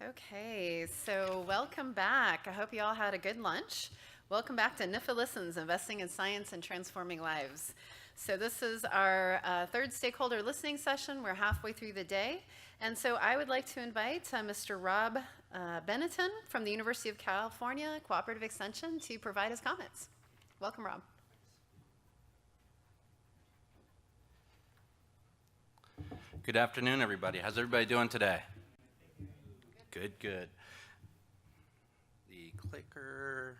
Okay, so welcome back. I hope you all had a good lunch. Welcome back to NIFA Listens, Investing in Science and Transforming Lives. So this is our third stakeholder listening session. We're halfway through the day. And so I would like to invite Mr. Rob Benetton from the University of California Cooperative Extension to provide his comments. Welcome, Rob. Good afternoon, everybody. How's everybody doing today? Good, good. The clicker,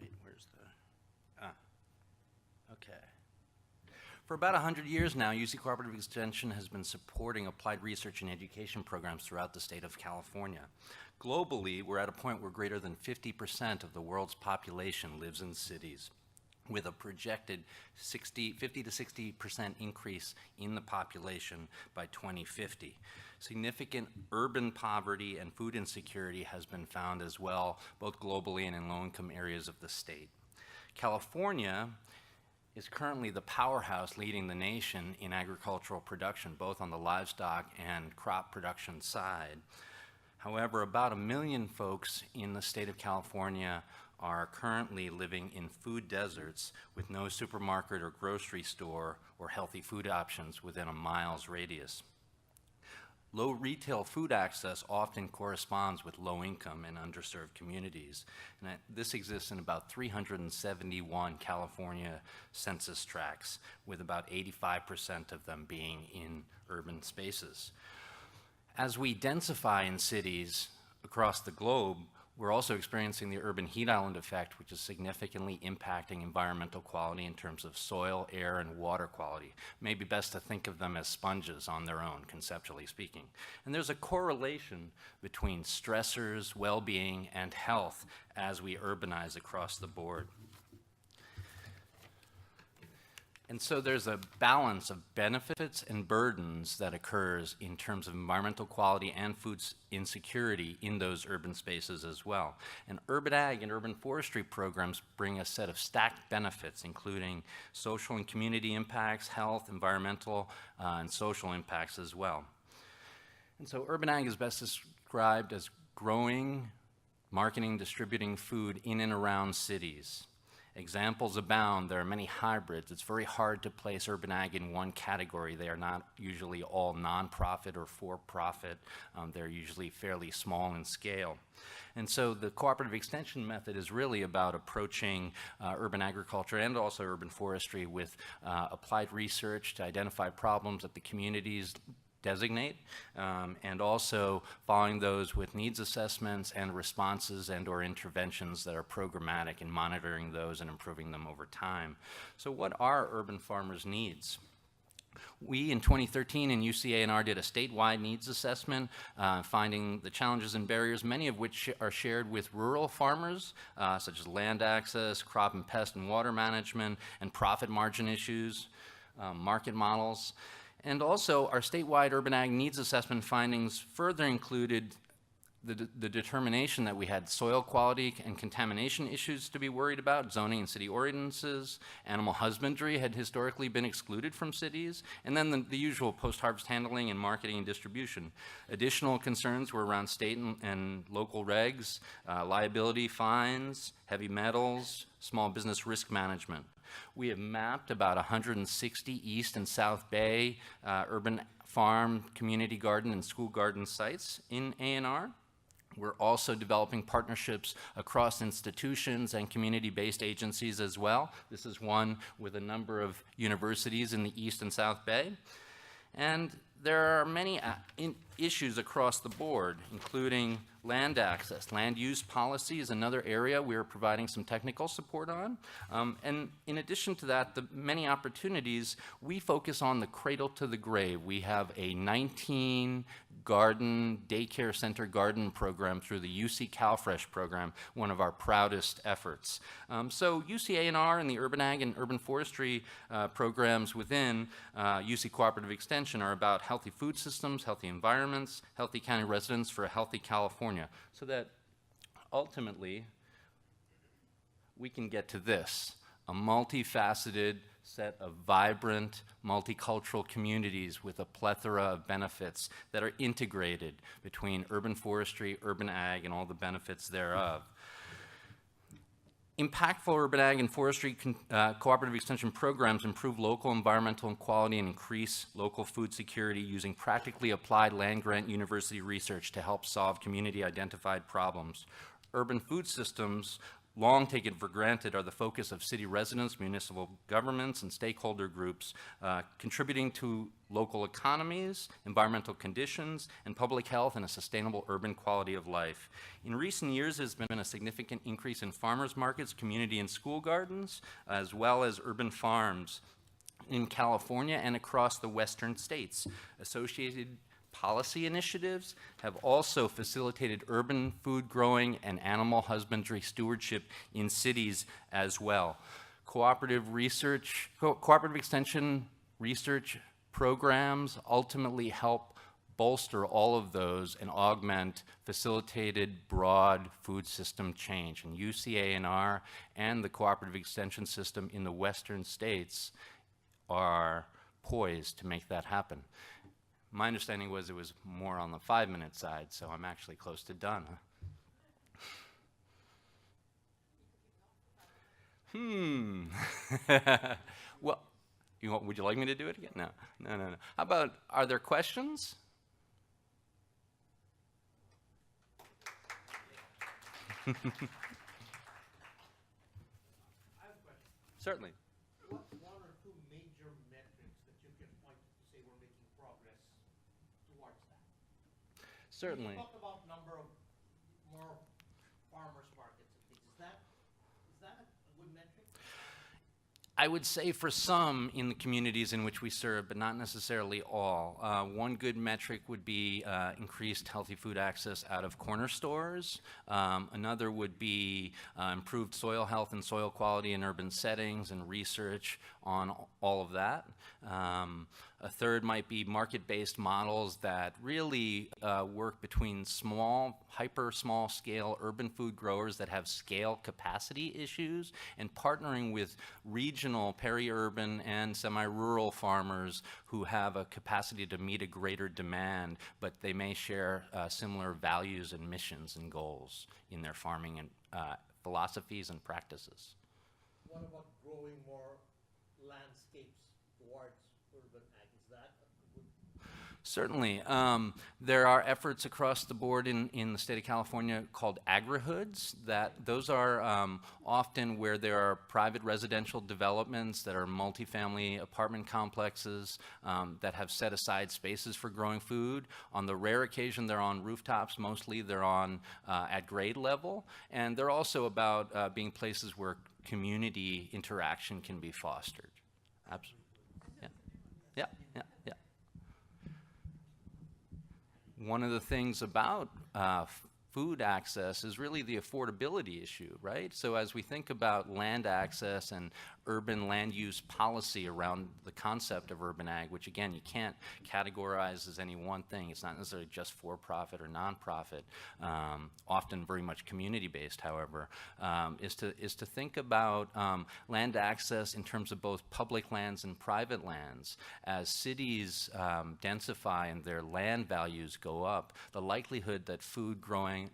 wait, where's the, okay. For about 100 years now, UC Cooperative Extension has been supporting applied research and education programs throughout the state of California. Globally, we're at a point where greater than 50% of the world's population lives in cities, with a projected 50 to 60% increase in the population by 2050. Significant urban poverty and food insecurity has been found as well, both globally and in low-income areas of the state. California is currently the powerhouse leading the nation in agricultural production, both on the livestock and crop production side. However, about 1 million folks in the state of California are currently living in food deserts with no supermarket or grocery store or healthy food options within a mile's radius. Low retail food access often corresponds with low income and underserved communities. And this exists in about 371 California census tracts, with about 85% of them being in urban spaces. As we densify in cities across the globe, we're also experiencing the urban heat island effect, which is significantly impacting environmental quality in terms of soil, air, and water quality. It may be best to think of them as sponges on their own, conceptually speaking. And there's a correlation between stressors, well-being, and health as we urbanize across the board. And so there's a balance of benefits and burdens that occurs in terms of environmental quality and food insecurity in those urban spaces as well. And urban ag and urban forestry programs bring a set of stacked benefits, including social and community impacts, health, environmental, and social impacts as well. And so urban ag is best described as growing, marketing, distributing food in and around cities. Examples abound. There are many hybrids. It's very hard to place urban ag in one category. They are not usually all nonprofit or for-profit. They're usually fairly small in scale. And so the cooperative extension method is really about approaching urban agriculture and also urban forestry with applied research to identify problems that the communities designate, and also following those with needs assessments and responses and or interventions that are programmatic in monitoring those and improving them over time. So what are urban farmers' needs? We, in 2013, in UCA&R did a statewide needs assessment, finding the challenges and barriers, many of which are shared with rural farmers, such as land access, crop and pest and water management, and profit margin issues, market models. And also, our statewide urban ag needs assessment findings further included the determination that we had soil quality and contamination issues to be worried about, zoning and city ordinances, animal husbandry had historically been excluded from cities, and then the usual post-harvest handling and marketing and distribution. Additional concerns were around state and local regs, liability fines, heavy metals, small business risk management. We have mapped about 160 East and South Bay urban farm, community garden, and school garden sites in A&R. We're also developing partnerships across institutions and community-based agencies as well. This is one with a number of universities in the East and South Bay. And there are many issues across the board, including land access. Land use policy is another area we're providing some technical support on. And in addition to that, the many opportunities, we focus on the cradle to the grave. We have a 19 garden, daycare center garden program through the UC CalFresh program, one of our proudest efforts. So UCA&R and the urban ag and urban forestry programs within UC Cooperative Extension are about healthy food systems, healthy environments, healthy county residents for a healthy California, so that ultimately we can get to this, a multifaceted set of vibrant, multicultural communities with a plethora of benefits that are integrated between urban forestry, urban ag, and all the benefits thereof. Impactful urban ag and forestry cooperative extension programs improve local environmental quality and increase local food security using practically applied land-grant university research to help solve community-identified problems. Urban food systems, long taken for granted, are the focus of city residents, municipal governments, and stakeholder groups, contributing to local economies, environmental conditions, and public health and a sustainable urban quality of life. In recent years, there's been a significant increase in farmers markets, community and school gardens, as well as urban farms in California and across the western states. Associated policy initiatives have also facilitated urban food growing and animal husbandry stewardship in cities as well. Cooperative extension research programs ultimately help bolster all of those and augment facilitated broad food system change. And UCA&R and the cooperative extension system in the western states are poised to make that happen. My understanding was it was more on the 5-minute side, so I'm actually close to done. Well, would you like me to do it again? No. How about, are there questions? I have a question. Certainly. What one or two major metrics that you can point to say we're making progress towards that? Certainly. You talk about number of more farmers markets and things. Is that a good metric? I would say for some in the communities in which we serve, but not necessarily all. One good metric would be increased healthy food access out of corner stores. Another would be improved soil health and soil quality in urban settings and research on all of that. A third might be market-based models that really work between hyper small scale urban food growers that have scale capacity issues and partnering with regional, peri-urban, and semi-rural farmers who have a capacity to meet a greater demand, but they may share similar values and missions and goals in their farming and philosophies and practices. What about growing more landscapes towards urban ag? Is that a good? Certainly. There are efforts across the board in the state of California called agrihoods. Those are often where there are private residential developments that are multifamily apartment complexes that have set aside spaces for growing food. On the rare occasion, they're on rooftops. Mostly they're on at grade level. And they're also about being places where community interaction can be fostered. Absolutely. Yeah. One of the things about food access is really the affordability issue, right? So as we think about land access and urban land use policy around the concept of urban ag, which again, you can't categorize as any one thing. It's not necessarily just for-profit or nonprofit, often very much community-based, however, is to think about land access in terms of both public lands and private lands. As cities densify and their land values go up, the likelihood that food grown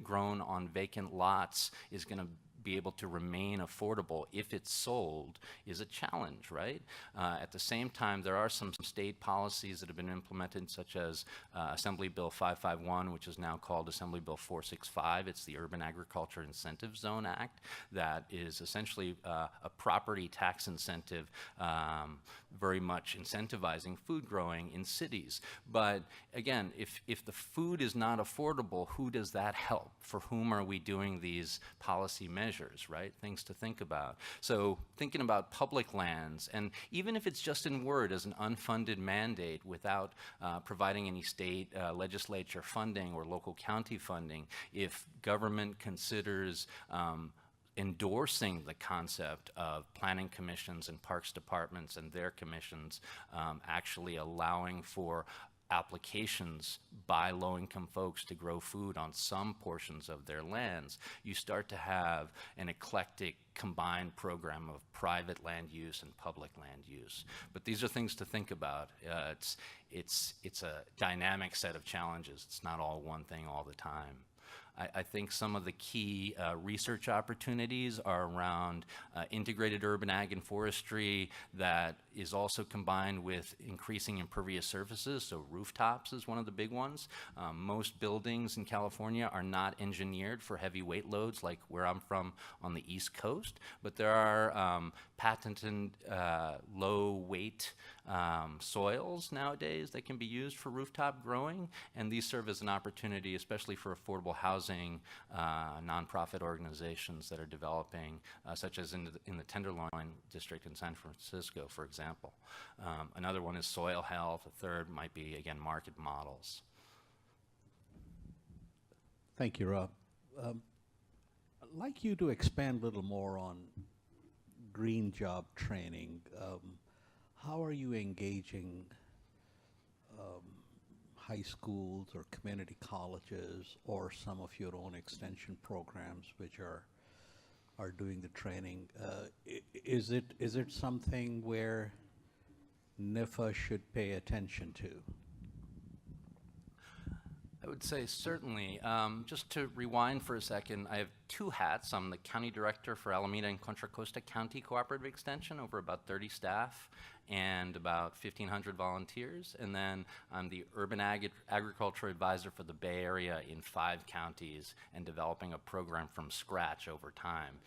on vacant lots is going to be able to remain affordable if it's sold is a challenge, right? At the same time, there are some state policies that have been implemented, such as Assembly Bill 551, which is now called Assembly Bill 465. It's the Urban Agriculture Incentive Zone Act that is essentially a property tax incentive, very much incentivizing food growing in cities. But again, if the food is not affordable, who does that help? For whom are we doing these policy measures, right? Things to think about. So thinking about public lands, and even if it's just in word as an unfunded mandate without providing any state legislature funding or local county funding, if government considers endorsing the concept of planning commissions and parks departments and their commissions actually allowing for applications by low-income folks to grow food on some portions of their lands, you start to have an eclectic combined program of private land use and public land use. But these are things to think about. It's a dynamic set of challenges. It's not all one thing all the time. I think some of the key research opportunities are around integrated urban ag and forestry that is also combined with increasing impervious surfaces, so rooftops is one of the big ones. Most buildings in California are not engineered for heavy weight loads like where I'm from on the East Coast, but there are patented low weight soils nowadays that can be used for rooftop growing, and these serve as an opportunity, especially for affordable housing nonprofit organizations that are developing, such as in the Tenderloin district in San Francisco, for example. Another one is soil health. A third might be, again, market models. Thank you, Rob. I'd like you to expand a little more on green job training. How are you engaging high schools or community colleges or some of your own extension programs which are doing the training? Is it something where NIFA should pay attention to? I would say certainly. Just to rewind for a second, I have two hats. I'm the county director for Alameda and Contra Costa County Cooperative Extension, over about 30 staff and about 1,500 volunteers. And then I'm the urban agriculture advisor for the Bay Area in 5 counties and developing a program from scratch over time,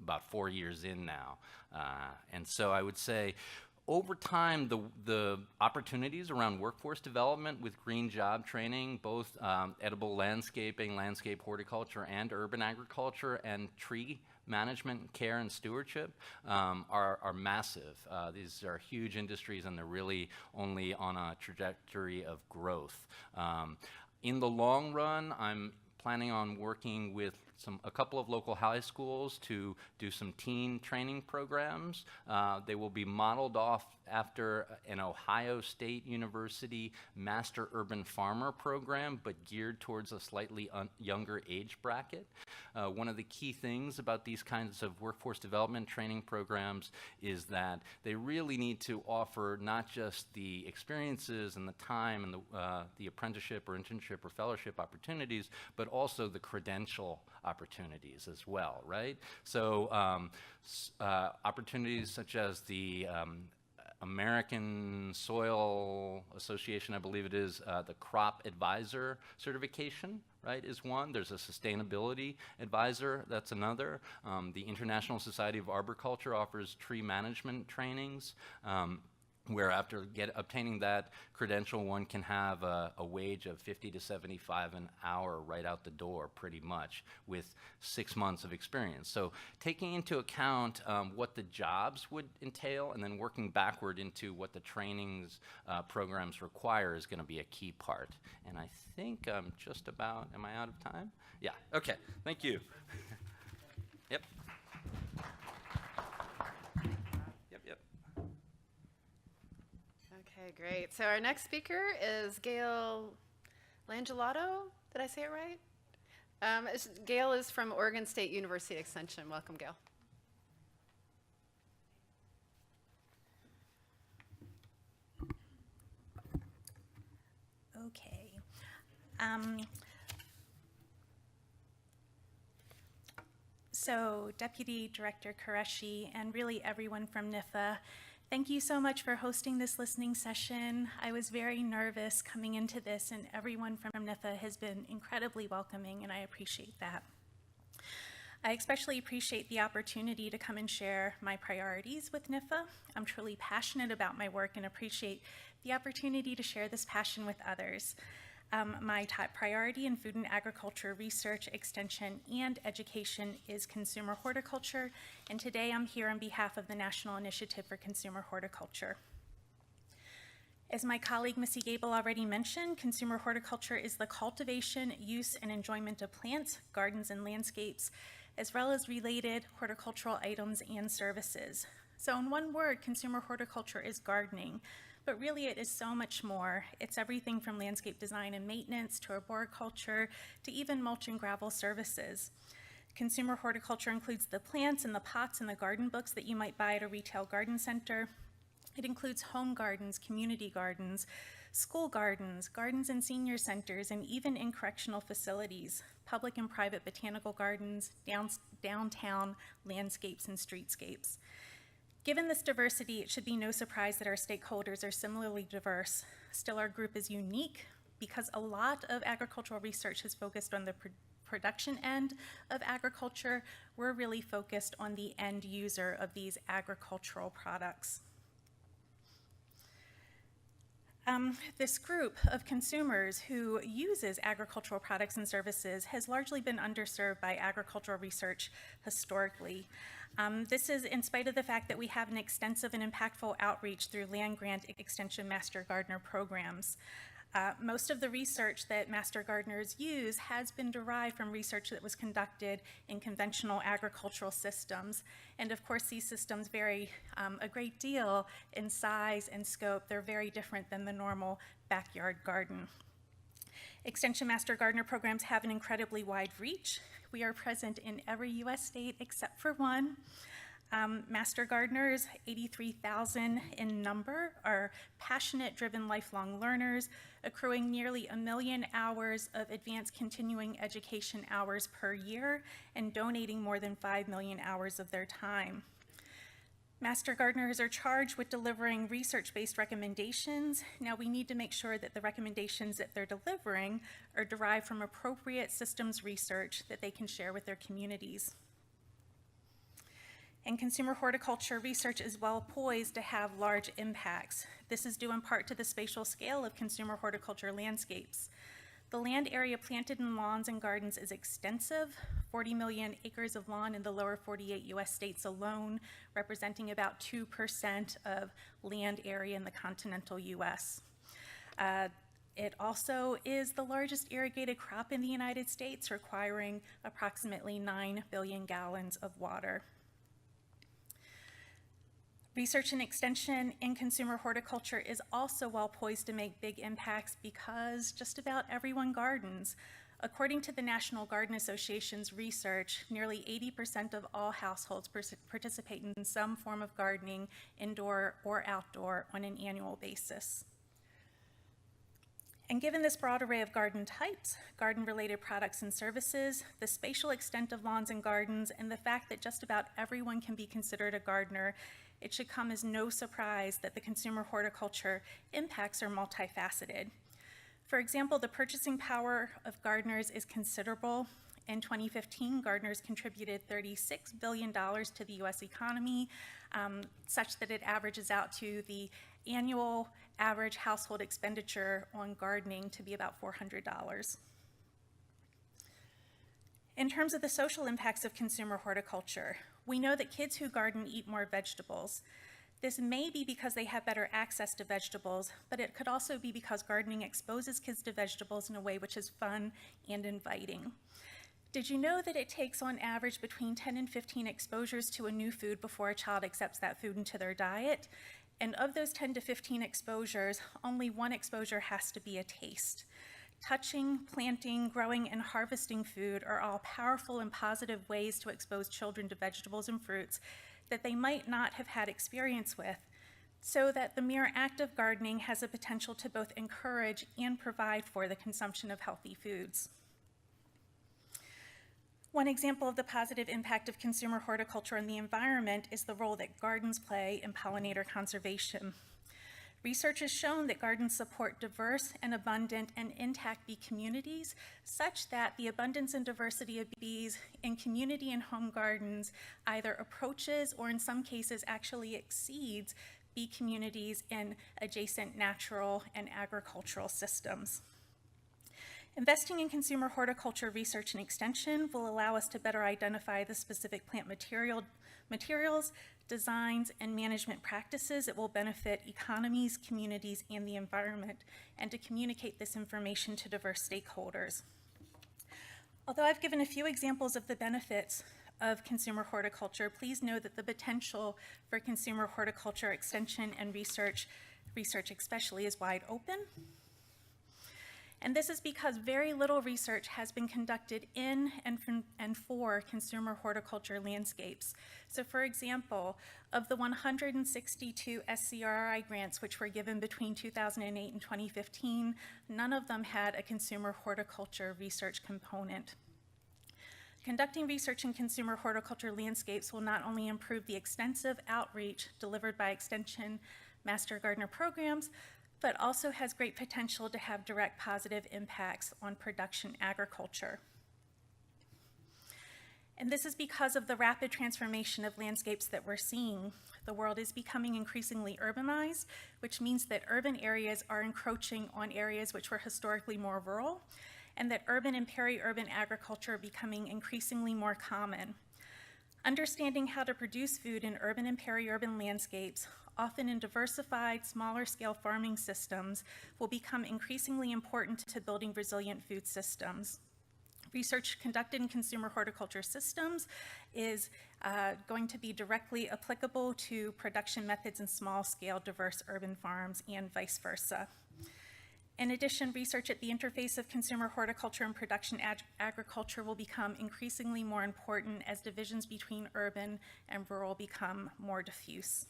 about 4 years in now. And so I would say, over time, the opportunities around workforce development with green job training, both edible landscaping, landscape horticulture, and urban agriculture, and tree management, care, and stewardship are massive. These are huge industries, and they're really only on a trajectory of growth. In the long run, I'm planning on working with a couple of local high schools to do some teen training programs. They will be modeled off after an Ohio State University Master Urban Farmer program, but geared towards a slightly younger age bracket. One of the key things about these kinds of workforce development training programs is that they really need to offer not just the experiences and the time and the apprenticeship or internship or fellowship opportunities, but also the credential opportunities as well, right? So opportunities such as the American Soil Association, I believe it is, the Crop Advisor certification, right, is one. There's a Sustainability Advisor, that's another. The International Society of Arboriculture offers tree management trainings, where after obtaining that credential, one can have a wage of $50 to $75 an hour right out the door, pretty much, with 6 months of experience. So taking into account what the jobs would entail and then working backward into what the trainings programs require is going to be a key part. And I think I'm just about, am I out of time? Yeah, okay, thank you. Yep. Okay, great. So our next speaker is Gail Langelato. Did I say it right? Gail is from Oregon State University Extension. Welcome, Gail. Okay. So Deputy Director Qureshi and really everyone from NIFA, thank you so much for hosting this listening session. I was very nervous coming into this, and everyone from NIFA has been incredibly welcoming, and I appreciate that. I especially appreciate the opportunity to come and share my priorities with NIFA. I'm truly passionate about my work and appreciate the opportunity to share this passion with others. My top priority in food and agriculture research, extension, and education is consumer horticulture, and today I'm here on behalf of the National Initiative for Consumer Horticulture. As my colleague Missy Gable already mentioned, consumer horticulture is the cultivation, use, and enjoyment of plants, gardens, and landscapes, as well as related horticultural items and services. So in one word, consumer horticulture is gardening, but really it is so much more. It's everything from landscape design and maintenance to arboriculture to even mulch and gravel services. Consumer horticulture includes the plants and the pots and the garden books that you might buy at a retail garden center. It includes home gardens, community gardens, school gardens, gardens in senior centers, and even in correctional facilities, public and private botanical gardens, downtown landscapes and streetscapes. Given this diversity, it should be no surprise that our stakeholders are similarly diverse. Still, our group is unique because a lot of agricultural research has focused on the production end of agriculture. We're really focused on the end user of these agricultural products. This group of consumers who uses agricultural products and services has largely been underserved by agricultural research historically. This is in spite of the fact that we have an extensive and impactful outreach through land-grant extension master gardener programs. Most of the research that master gardeners use has been derived from research that was conducted in conventional agricultural systems. And of course, these systems vary a great deal in size and scope. They're very different than the normal backyard garden. Extension master gardener programs have an incredibly wide reach. We are present in every US state except for one. Master gardeners, 83,000 in number, are passionate, driven, lifelong learners, accruing nearly 1 million hours of advanced continuing education hours per year and donating more than 5 million hours of their time. Master gardeners are charged with delivering research-based recommendations. Now, we need to make sure that the recommendations that they're delivering are derived from appropriate systems research that they can share with their communities. And consumer horticulture research is well poised to have large impacts. This is due in part to the spatial scale of consumer horticulture landscapes. The land area planted in lawns and gardens is extensive, 40 million acres of lawn in the lower 48 US states alone, representing about 2% of land area in the continental US. It also is the largest irrigated crop in the United States, requiring approximately 9 billion gallons of water. Research and extension in consumer horticulture is also well poised to make big impacts because just about everyone gardens. According to the National Garden Association's research, nearly 80% of all households participate in some form of gardening, indoor or outdoor, on an annual basis. And given this broad array of garden types, garden-related products and services, the spatial extent of lawns and gardens, and the fact that just about everyone can be considered a gardener, it should come as no surprise that the consumer horticulture impacts are multifaceted. For example, the purchasing power of gardeners is considerable. In 2015, gardeners contributed $36 billion to the US economy, such that it averages out to the annual average household expenditure on gardening to be about $400. In terms of the social impacts of consumer horticulture, we know that kids who garden eat more vegetables. This may be because they have better access to vegetables, but it could also be because gardening exposes kids to vegetables in a way which is fun and inviting. Did you know that it takes on average between 10 and 15 exposures to a new food before a child accepts that food into their diet? And of those 10 to 15 exposures, only one exposure has to be a taste. Touching, planting, growing, and harvesting food are all powerful and positive ways to expose children to vegetables and fruits that they might not have had experience with, so that the mere act of gardening has the potential to both encourage and provide for the consumption of healthy foods. One example of the positive impact of consumer horticulture on the environment is the role that gardens play in pollinator conservation. Research has shown that gardens support diverse and abundant and intact bee communities, such that the abundance and diversity of bees in community and home gardens either approaches or in some cases actually exceeds bee communities in adjacent natural and agricultural systems. Investing in consumer horticulture research and extension will allow us to better identify the specific plant materials, designs, and management practices that will benefit economies, communities, and the environment, and to communicate this information to diverse stakeholders. Although I've given a few examples of the benefits of consumer horticulture, please know that the potential for consumer horticulture extension and research research especially is wide open. And this is because very little research has been conducted in and for consumer horticulture landscapes. So for example, of the 162 SCRI grants which were given between 2008 and 2015, none of them had a consumer horticulture research component. Conducting research in consumer horticulture landscapes will not only improve the extensive outreach delivered by Extension Master Gardener programs, but also has great potential to have direct positive impacts on production agriculture. And this is because of the rapid transformation of landscapes that we're seeing. The world is becoming increasingly urbanized, which means that urban areas are encroaching on areas which were historically more rural, and that urban and peri-urban agriculture are becoming increasingly more common. Understanding how to produce food in urban and peri-urban landscapes, often in diversified, smaller-scale farming systems, will become increasingly important to building resilient food systems. Research conducted in consumer horticulture systems is going to be directly applicable to production methods in small-scale, diverse urban farms, and vice versa. In addition, research at the interface of consumer horticulture and production agriculture will become increasingly more important as divisions between urban and rural become more diffuse.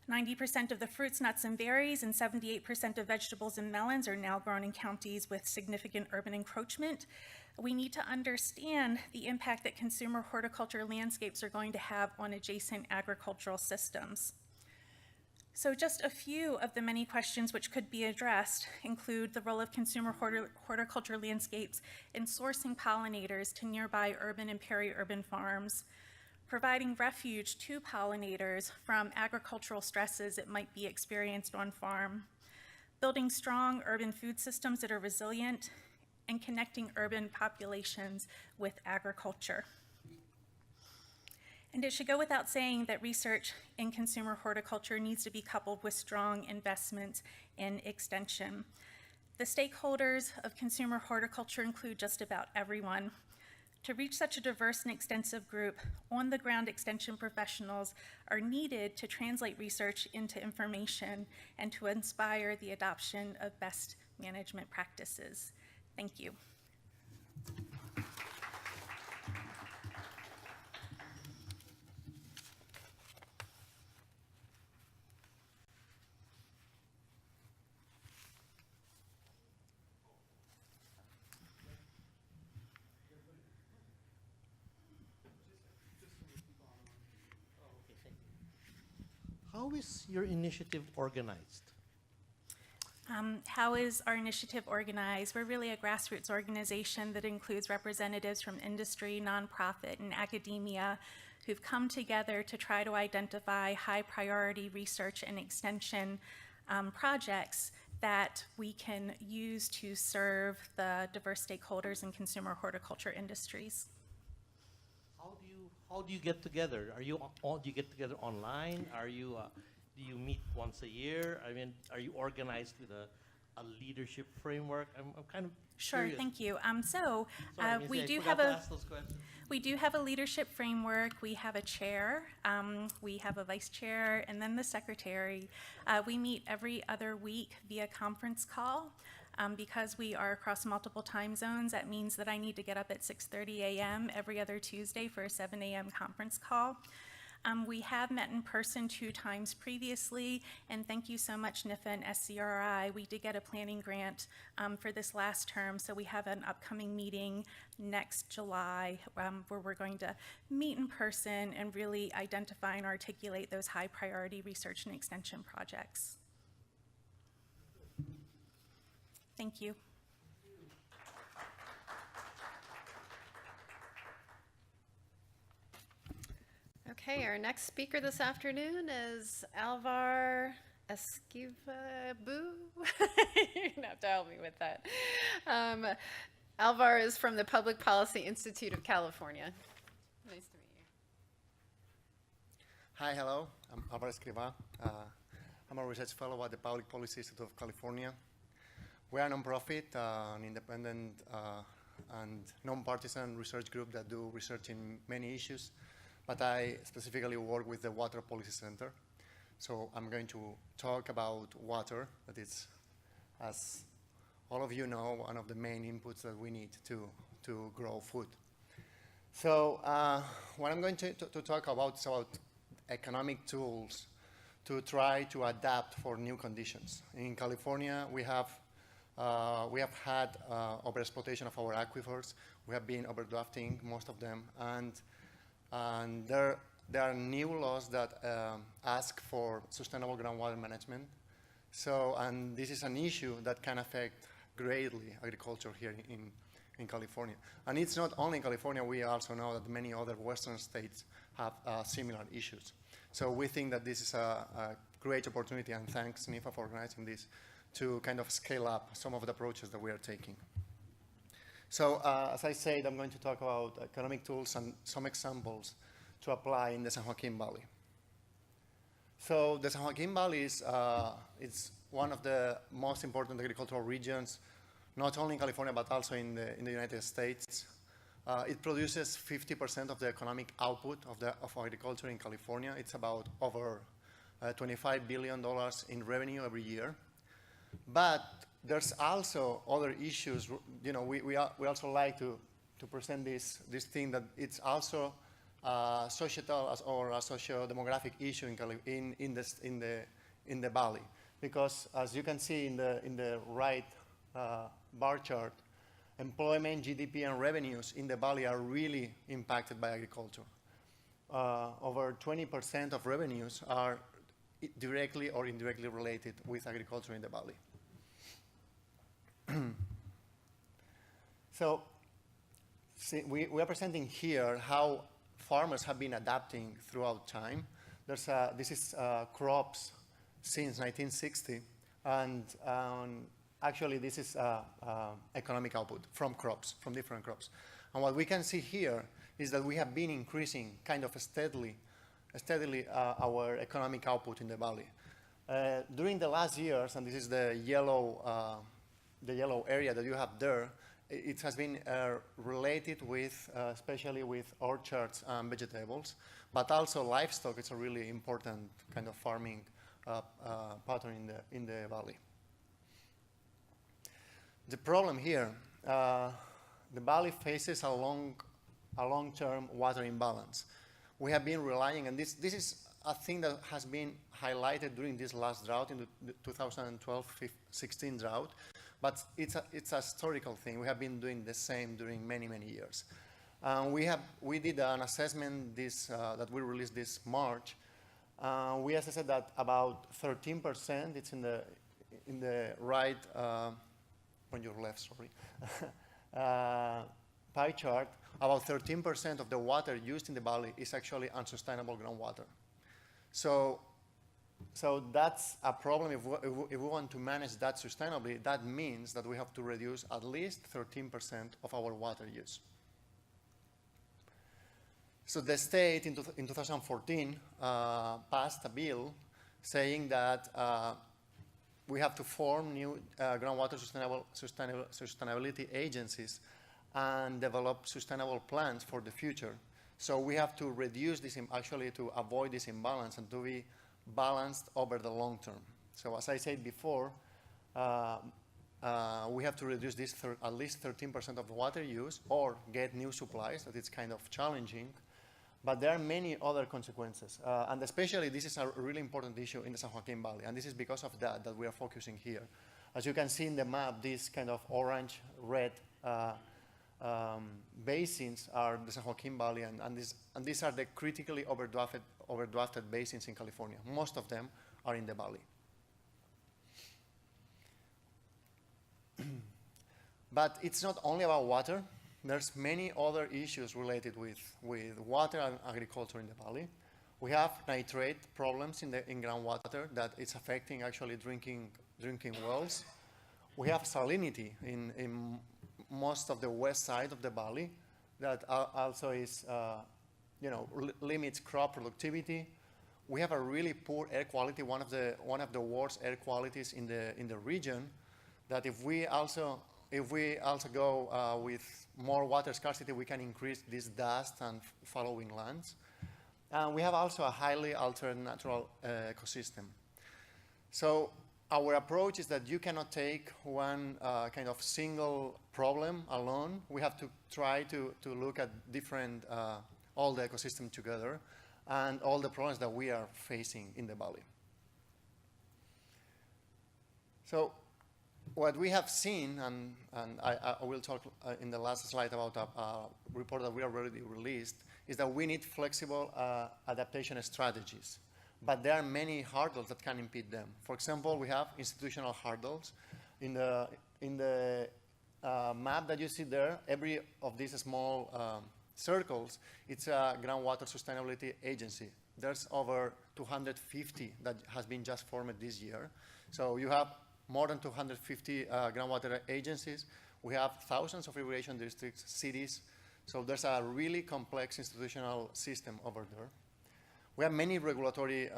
90% of the fruits, nuts, and berries and 78% of vegetables and melons are now grown in counties with significant urban encroachment. We need to understand the impact that consumer horticulture landscapes are going to have on adjacent agricultural systems. So just a few of the many questions which could be addressed include the role of consumer horticulture landscapes in sourcing pollinators to nearby urban and peri-urban farms, providing refuge to pollinators from agricultural stresses that might be experienced on farm, building strong urban food systems that are resilient, and connecting urban populations with agriculture. And it should go without saying that research in consumer horticulture needs to be coupled with strong investments in extension. The stakeholders of consumer horticulture include just about everyone. To reach such a diverse and extensive group, on-the-ground extension professionals are needed to translate research into information and to inspire the adoption of best management practices. Thank you. How is your initiative organized? How is our initiative organized? We're really a grassroots organization that includes representatives from industry, nonprofit, and academia who've come together to try to identify high priority research and extension projects that we can use to serve the diverse stakeholders in consumer horticulture industries. How do you get together? Do you get together online? Do you meet once a year? I mean, are you organized with a leadership framework? I'm kind of Sure, curious. thank you. Sorry, I forgot to ask those questions. We do have a leadership framework. We have a chair, we have a vice chair, and then the secretary. We meet every other week via conference call. Because we are across multiple time zones, that means that I need to get up at 6:30 a.m. every other Tuesday for a 7 a.m. conference call. We have met in person 2 times previously, and thank you so much, NIFA and SCRI. We did get a planning grant for this last term, so we have an upcoming meeting next July where we're going to meet in person and really identify and articulate those high priority research and extension projects. Thank you. Okay, our next speaker this afternoon is Alvar Esquivabu. You're gonna have to help me with that. Alvar is from the Public Policy Institute of California. Nice to meet you. Hi, hello. I'm Alvar Esquiva. I'm a research fellow at the Public Policy Institute of California. We are a nonprofit, an independent and non-partisan research group that do research in many issues, but I specifically work with the Water Policy Center. So I'm going to talk about water, that is, as all of you know, one of the main inputs that we need to grow food. So what I'm going to talk about is about economic tools to try to adapt for new conditions. In California, we have had overexploitation of our aquifers. We have been overdrafting most of them, and there are new laws that ask for sustainable groundwater management. So, and this is an issue that can affect greatly agriculture here in California. And it's not only in California, we also know that many other Western states have similar issues. So we think that this is a great opportunity, and thanks NIFA for organizing this, to kind of scale up some of the approaches that we are taking. So as I said, I'm going to talk about economic tools and some examples to apply in the San Joaquin Valley. So the San Joaquin Valley is it's one of the most important agricultural regions, not only in California, but also in the United States. It produces 50% of the economic output of agriculture in California. It's about over $25 billion in revenue every year. But there's also other issues. You know, we also like to present this thing that it's also societal or a socio-demographic issue in the valley, because as you can see in the right bar chart, employment, GDP, and revenues in the valley are really impacted by agriculture. Over 20% of revenues are directly or indirectly related with agriculture in the valley. So we are presenting here how farmers have been adapting throughout time. This is crops since 1960, and actually this is economic output from crops, from different crops. And what we can see here is that we have been increasing kind of steadily our economic output in the valley. During the last years, and this is the yellow area that you have there, it has been related with, especially with orchards and vegetables, but also livestock. It's a really important kind of farming pattern in the valley. The problem here, the valley faces a long-term water imbalance. We have been relying, and this is a thing that has been highlighted during this last drought, in the 2012-16 drought, but it's a historical thing. We have been doing the same during many years. We did an assessment that we released this March. We assessed that about 13%, it's in the right, on your left, sorry, pie chart, about 13% of the water used in the valley is actually unsustainable groundwater. So that's a problem. If we want to manage that sustainably, that means that we have to reduce at least 13% of our water use. So the state in 2014 passed a bill saying that we have to form new groundwater sustainability agencies and develop sustainable plans for the future. So we have to reduce this, actually to avoid this imbalance and to be balanced over the long term. So as I said before, we have to reduce this at least 13% of the water use or get new supplies. That it's kind of challenging. But there are many other consequences. And especially this is a really important issue in the San Joaquin Valley. And this is because of that we are focusing here. As you can see in the map, these kind of orange, red basins are the San Joaquin Valley, and these are the critically overdrafted basins in California. Most of them are in the valley. But it's not only about water. There's many other issues related with water and agriculture in the valley. We have nitrate problems in groundwater that it's affecting actually drinking wells. We have salinity in most of the west side of the valley that also is, limits crop productivity. We have a really poor air quality, one of the worst air qualities in the region. That if we also go with more water scarcity, we can increase this dust and following lands. And we have also a highly altered natural ecosystem. So our approach is that you cannot take one kind of single problem alone. We have to try to look at different, all the ecosystem together and all the problems that we are facing in the valley. So what we have seen, and I will talk in the last slide about a report that we already released, is that we need flexible adaptation strategies. But there are many hurdles that can impede them. For example, we have institutional hurdles. In the map that you see there, every of these small circles, it's a groundwater sustainability agency. There's over 250 that has been just formed this year. So you have more than 250 groundwater agencies. We have thousands of irrigation districts, cities. So there's a really complex institutional system over there. We have many regulatory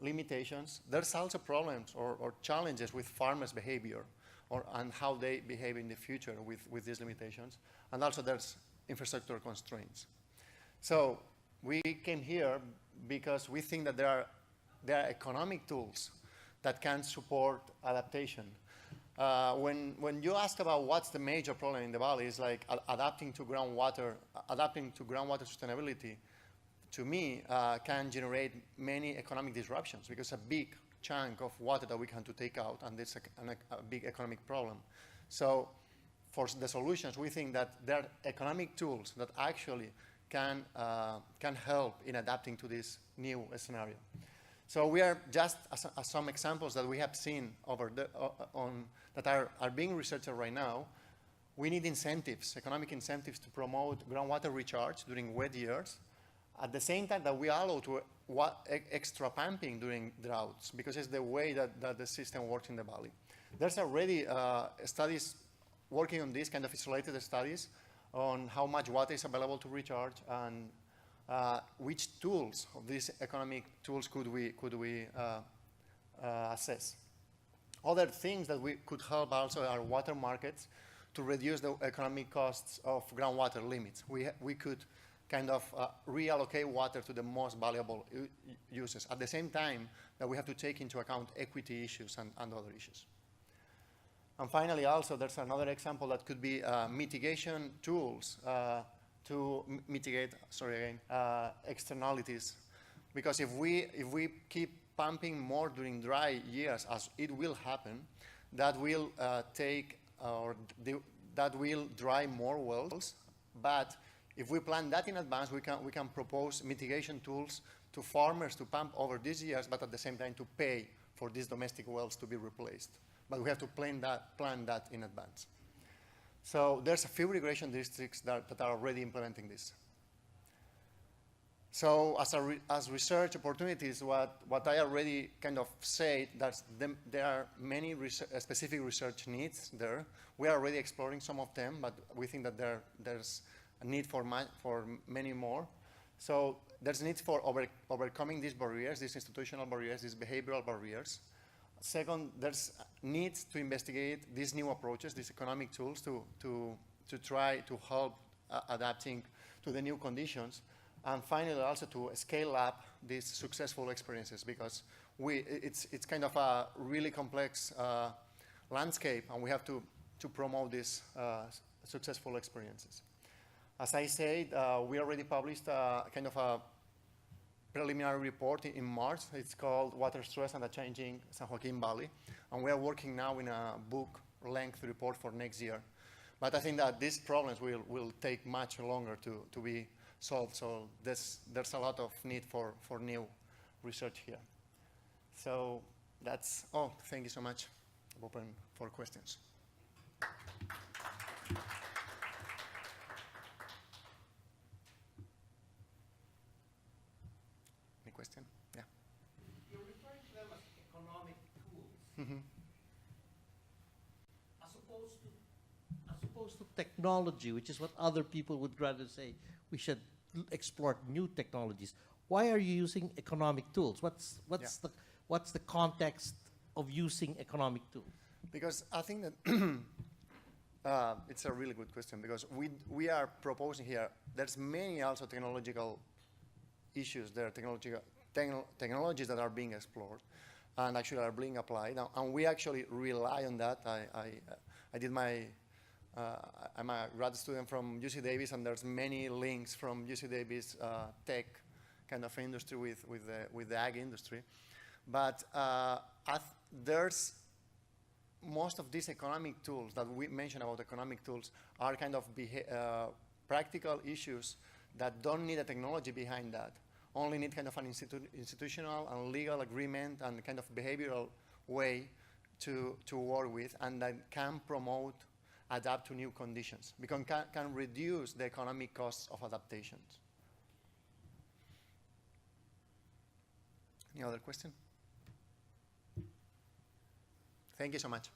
limitations. There's also problems or challenges with farmers' behavior and how they behave in the future with these limitations. And also there's infrastructure constraints. So we came here because we think that there are economic tools that can support adaptation. When you ask about what's the major problem in the valley, it's like adapting to groundwater sustainability, to me, can generate many economic disruptions because a big chunk of water that we can take out, and it's a big economic problem. So for the solutions, we think that there are economic tools that actually can help in adapting to this new scenario. So we are just as some examples that we have seen over that are being researched right now. We need incentives, economic incentives to promote groundwater recharge during wet years, at the same time that we allow to extra pumping during droughts, because it's the way that the system works in the valley. There's already studies working on these kind of isolated studies on how much water is available to recharge and which tools of these economic tools could we assess. Other things that we could help also are water markets to reduce the economic costs of groundwater limits. We could kind of reallocate water to the most valuable uses at the same time that we have to take into account equity issues and other issues. And finally, also, there's another example that could be mitigation tools to mitigate, externalities. Because if we keep pumping more during dry years, as it will happen, that will that will dry more wells. But if we plan that in advance, we can propose mitigation tools to farmers to pump over these years, but at the same time to pay for these domestic wells to be replaced. But we have to plan that in advance. So there's a few irrigation districts that are already implementing this. So as research opportunities, what I already kind of said, there are many specific research needs there. We are already exploring some of them, but we think that there's a need for many more. So there's a need for overcoming these barriers, these institutional barriers, these behavioral barriers. Second, there's needs to investigate these new approaches, these economic tools to try to help adapting to the new conditions. And finally, also to scale up these successful experiences, because it's kind of a really complex landscape, and we have to promote these successful experiences. As I said, we already published kind of a preliminary report in March. It's called Water Stress and the Changing San Joaquin Valley. And we are working now in a book-length report for next year. But I think that these problems will take much longer to be solved. So there's a lot of need for new research here. So that's all. Thank you so much. I'm open for questions. Question? Yeah. You're referring to them as economic tools, as opposed to technology, which is what other people would rather say we should explore new technologies. Why are you using economic tools? What's the context of using economic tools? Because I think that it's a really good question, because we are proposing here, there's many also technological issues, there are technologies that are being explored and actually are being applied. Now, and we actually rely on that. I did my, I'm a grad student from UC Davis, and there's many links from UC Davis tech kind of industry with the ag industry. But there's most of these economic tools that we mentioned about economic tools are kind of practical issues that don't need a technology behind that, only need kind of an institutional and legal agreement and kind of behavioral way to work with, and that can promote, adapt to new conditions, because can reduce the economic costs of adaptations. Any other question? Thank you so much.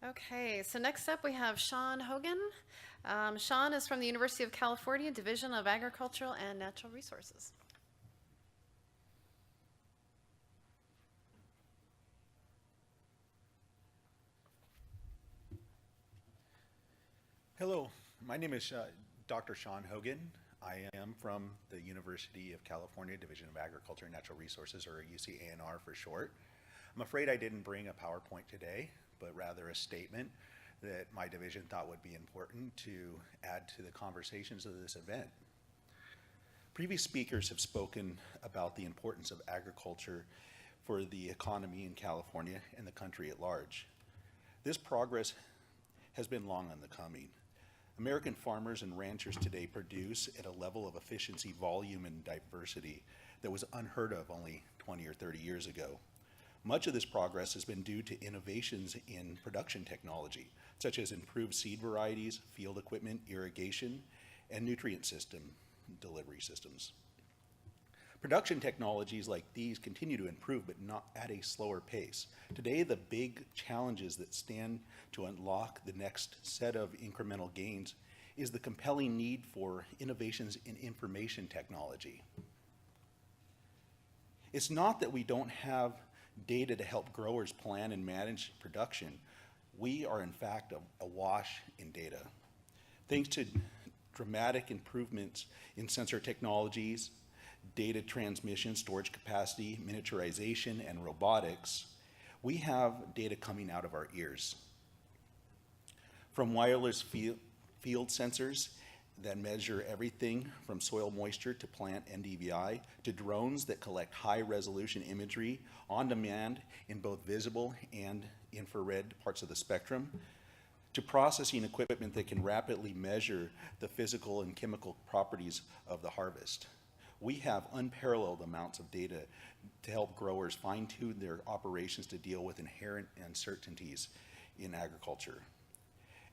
Okay, so next up we have Sean Hogan. Sean is from the University of California, Division of Agricultural and Natural Resources. Hello, my name is Dr. Sean Hogan. I am from the University of California Division of Agriculture and Natural Resources, or UCANR for short. I'm afraid I didn't bring a PowerPoint today, but rather a statement that my division thought would be important to add to the conversations of this event. Previous speakers have spoken about the importance of agriculture for the economy in California and the country at large. This progress has been long in the coming. American farmers and ranchers today produce at a level of efficiency, volume, and diversity that was unheard of only 20 or 30 years ago. Much of this progress has been due to innovations in production technology, such as improved seed varieties, field equipment, irrigation, and nutrient system delivery systems. Production technologies like these continue to improve, but not at a slower pace. Today, the big challenges that stand to unlock the next set of incremental gains is the compelling need for innovations in information technology. It's not that we don't have data to help growers plan and manage production. We are in fact awash in data. Thanks to dramatic improvements in sensor technologies, data transmission, storage capacity, miniaturization, and robotics, we have data coming out of our ears. From wireless field sensors that measure everything from soil moisture to plant NDVI, to drones that collect high-resolution imagery on demand in both visible and infrared parts of the spectrum, to processing equipment that can rapidly measure the physical and chemical properties of the harvest. We have unparalleled amounts of data to help growers fine-tune their operations to deal with inherent uncertainties in agriculture.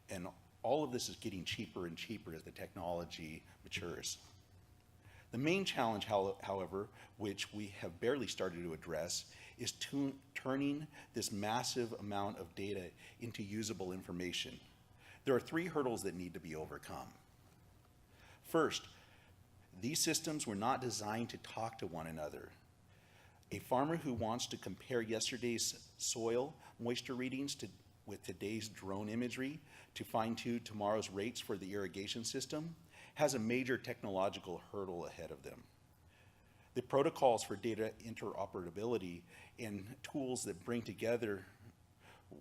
And all of this is getting cheaper and cheaper as the technology matures. The main challenge, however, which we have barely started to address, is turning this massive amount of data into usable information. There are 3 hurdles that need to be overcome. First, these systems were not designed to talk to one another. A farmer who wants to compare yesterday's soil moisture readings with today's drone imagery to fine-tune tomorrow's rates for the irrigation system has a major technological hurdle ahead of them. The protocols for data interoperability and tools that bring together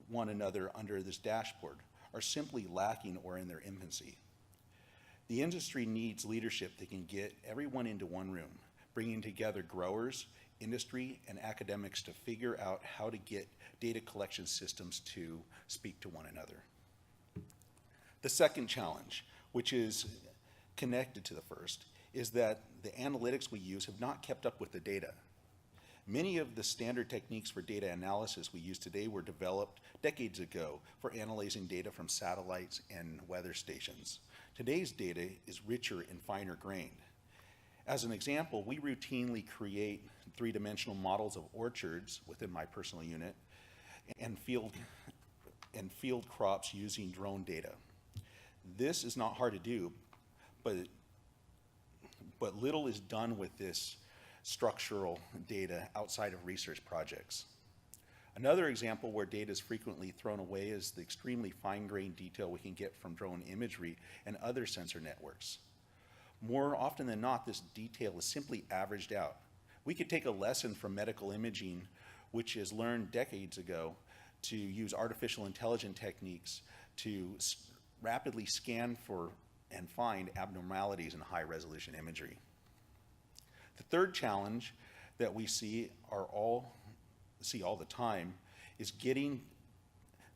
one another under this dashboard are simply lacking or in their infancy. The industry needs leadership that can get everyone into one room, bringing together growers, industry, and academics to figure out how to get data collection systems to speak to one another. The second challenge, which is connected to the first, is that the analytics we use have not kept up with the data. Many of the standard techniques for data analysis we use today were developed decades ago for analyzing data from satellites and weather stations. Today's data is richer and finer grained. As an example, we routinely create 3-dimensional models of orchards within my personal unit and field crops using drone data. This is not hard to do, but little is done with this structural data outside of research projects. Another example where data is frequently thrown away is the extremely fine-grained detail we can get from drone imagery and other sensor networks. More often than not, this detail is simply averaged out. We could take a lesson from medical imaging, which is learned decades ago, to use artificial intelligence techniques to rapidly scan for and find abnormalities in high-resolution imagery. The third challenge that we see all the time is getting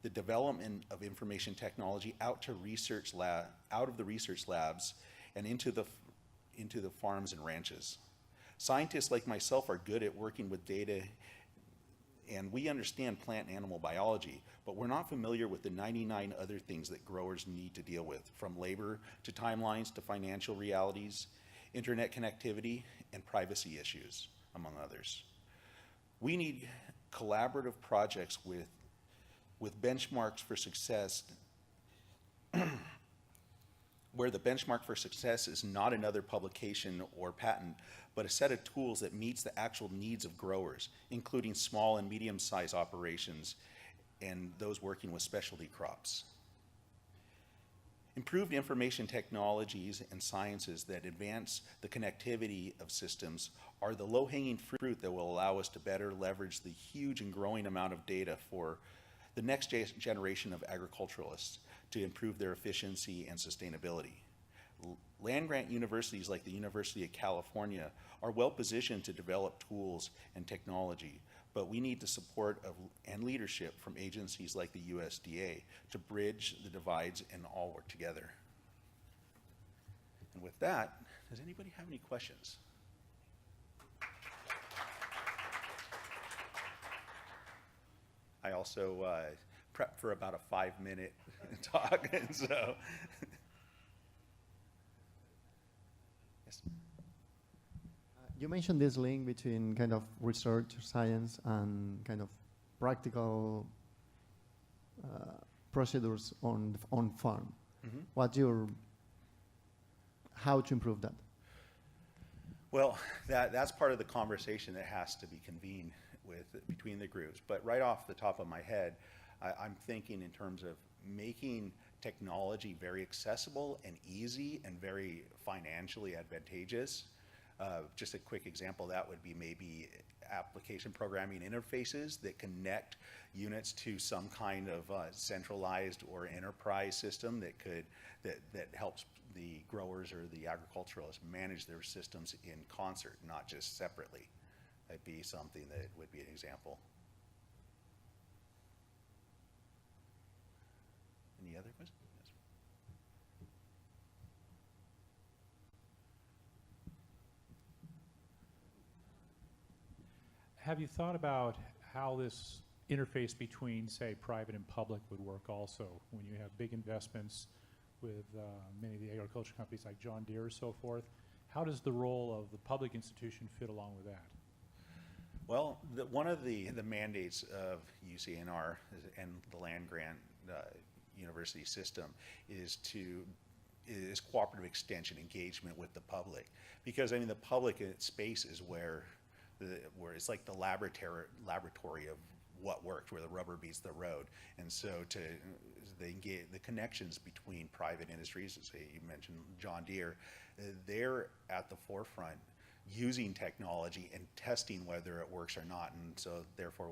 the development of information technology out of the research labs and into the farms and ranches. Scientists like myself are good at working with data, and we understand plant and animal biology, but we're not familiar with the 99 other things that growers need to deal with, from labor to timelines to financial realities, internet connectivity, and privacy issues, among others. We need collaborative projects with benchmarks for success, where the benchmark for success is not another publication or patent, but a set of tools that meets the actual needs of growers, including small and medium-sized operations and those working with specialty crops. Improved information technologies and sciences that advance the connectivity of systems are the low-hanging fruit that will allow us to better leverage the huge and growing amount of data for the next generation of agriculturalists to improve their efficiency and sustainability. Land-grant universities like the University of California are well positioned to develop tools and technology, but we need the support and leadership from agencies like the USDA to bridge the divides and all work together. And with that, does anybody have any questions? I also prepped for about a 5-minute talk, and so. Yes. You mentioned this link between kind of research, science, and kind of practical procedures on farm. Mm-hmm. How to improve that? Well, that's part of the conversation that has to be convened between the groups. But right off the top of my head, I'm thinking in terms of making technology very accessible and easy and very financially advantageous. Just a quick example, that would be maybe application programming interfaces that connect units to some kind of centralized or enterprise system that helps the growers or the agriculturalists manage their systems in concert, not just separately. That'd be something that would be an example. Any other questions? Yes. Have you thought about how this interface between, say, private and public would work also when you have big investments with many of the agriculture companies like John Deere or so forth? How does the role of the public institution fit along with that? Well, one of the mandates of UCNR and the land grant university system is cooperative extension engagement with the public, because I mean the public space is where it's like the laboratory of what works, where the rubber meets the road, and so the connections between private industries, say you mentioned John Deere, they're at the forefront using technology and testing whether it works or not, and so therefore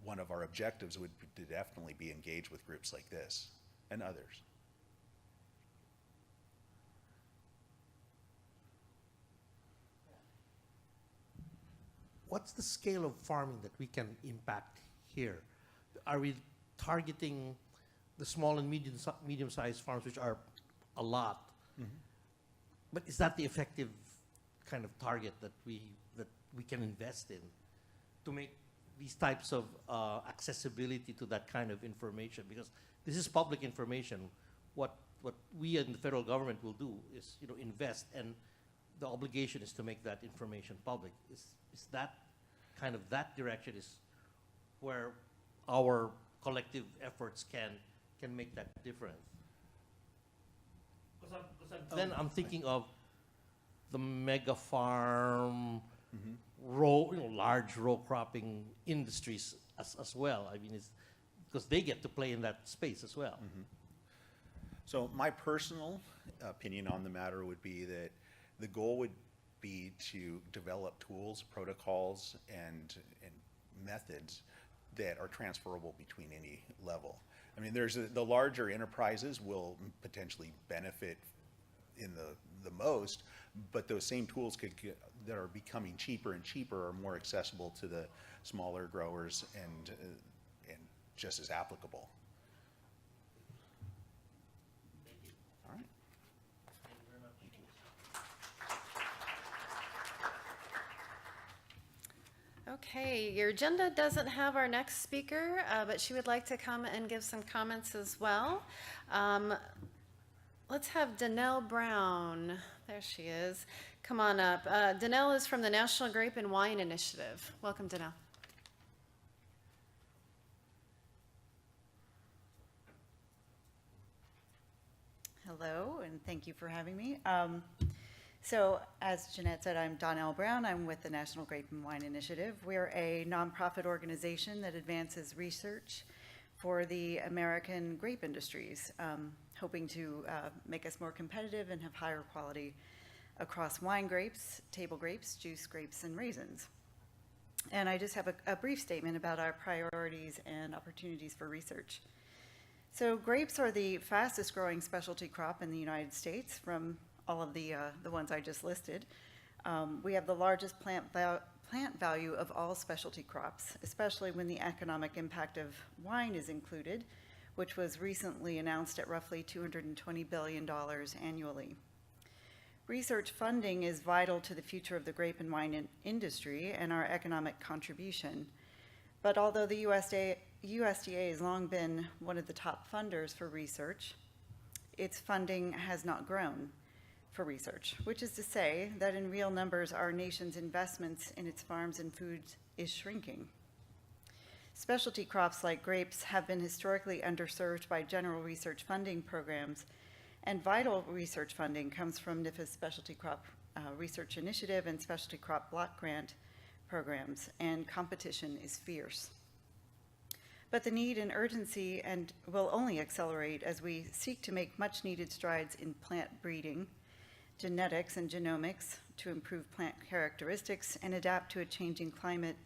one of our objectives would to definitely be engaged with groups like this and others. What's the scale of farming that we can impact here? Are we targeting the small and medium-sized farms, which are a lot? Mm-hmm. But is that the effective kind of target that we can invest in to make these types of accessibility to that kind of information? Because this is public information. What we in the federal government will do is invest, and the obligation is to make that information public. Is that kind of that direction is where our collective efforts can make that difference? Then I'm thinking of the mega farm, large row cropping industries as well. I mean, it's because they get to play in that space as well. So my personal opinion on the matter would be that the goal would be to develop tools, protocols, and methods that are transferable between any level. I mean, the larger enterprises will potentially benefit in the most, but those same tools that are becoming cheaper and cheaper are more accessible to the smaller growers and just as applicable. All right. Okay, your agenda doesn't have our next speaker, but she would like to come and give some comments as well. Let's have Danelle Brown. There she is. Come on up. Danelle is from the National Grape and Wine Initiative. Welcome, Danelle. Hello, and thank you for having me. So, as Jeanette said, I'm Donnell Brown. I'm with the National Grape and Wine Initiative. We're a nonprofit organization that advances research for the American grape industries, hoping to make us more competitive and have higher quality across wine grapes, table grapes, juice grapes, and raisins. And I just have a brief statement about our priorities and opportunities for research. So grapes are the fastest growing specialty crop in the United States from all of the ones I just listed. We have the largest plant value of all specialty crops, especially when the economic impact of wine is included, which was recently announced at roughly $220 billion annually. Research funding is vital to the future of the grape and wine industry and our economic contribution. But although the USDA has long been one of the top funders for research, its funding has not grown for research, which is to say that in real numbers, our nation's investments in its farms and foods is shrinking. Specialty crops like grapes have been historically underserved by general research funding programs, and vital research funding comes from NIFA's Specialty Crop Research Initiative and Specialty Crop Block Grant programs, and competition is fierce. But the need and urgency will only accelerate as we seek to make much needed strides in plant breeding, genetics and genomics to improve plant characteristics and adapt to a changing climate,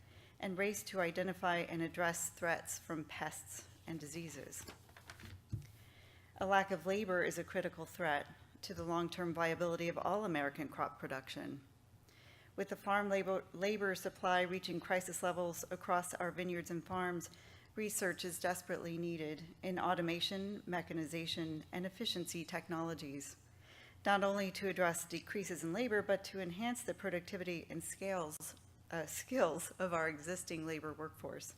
and race to identify and address threats from pests and diseases. A lack of labor is a critical threat to the long-term viability of all American crop production. With the farm labor supply reaching crisis levels across our vineyards and farms, research is desperately needed in automation, mechanization, and efficiency technologies, not only to address decreases in labor, but to enhance the productivity and skills of our existing labor workforce.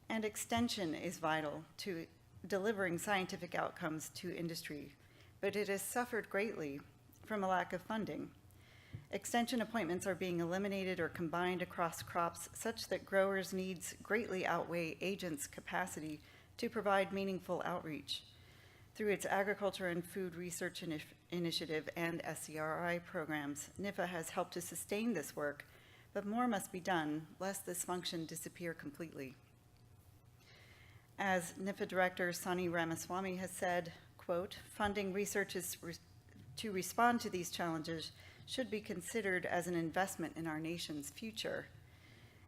And extension is vital to delivering scientific outcomes to industry, but it has suffered greatly from a lack of funding. Extension appointments are being eliminated or combined across crops such that growers' needs greatly outweigh agents' capacity to provide meaningful outreach. Through its Agriculture and Food Research Initiative and SCRI programs, NIFA has helped to sustain this work, but more must be done lest this function disappear completely. As NIFA Director Sani Ramaswamy has said, quote, funding research to respond to these challenges should be considered as an investment in our nation's future,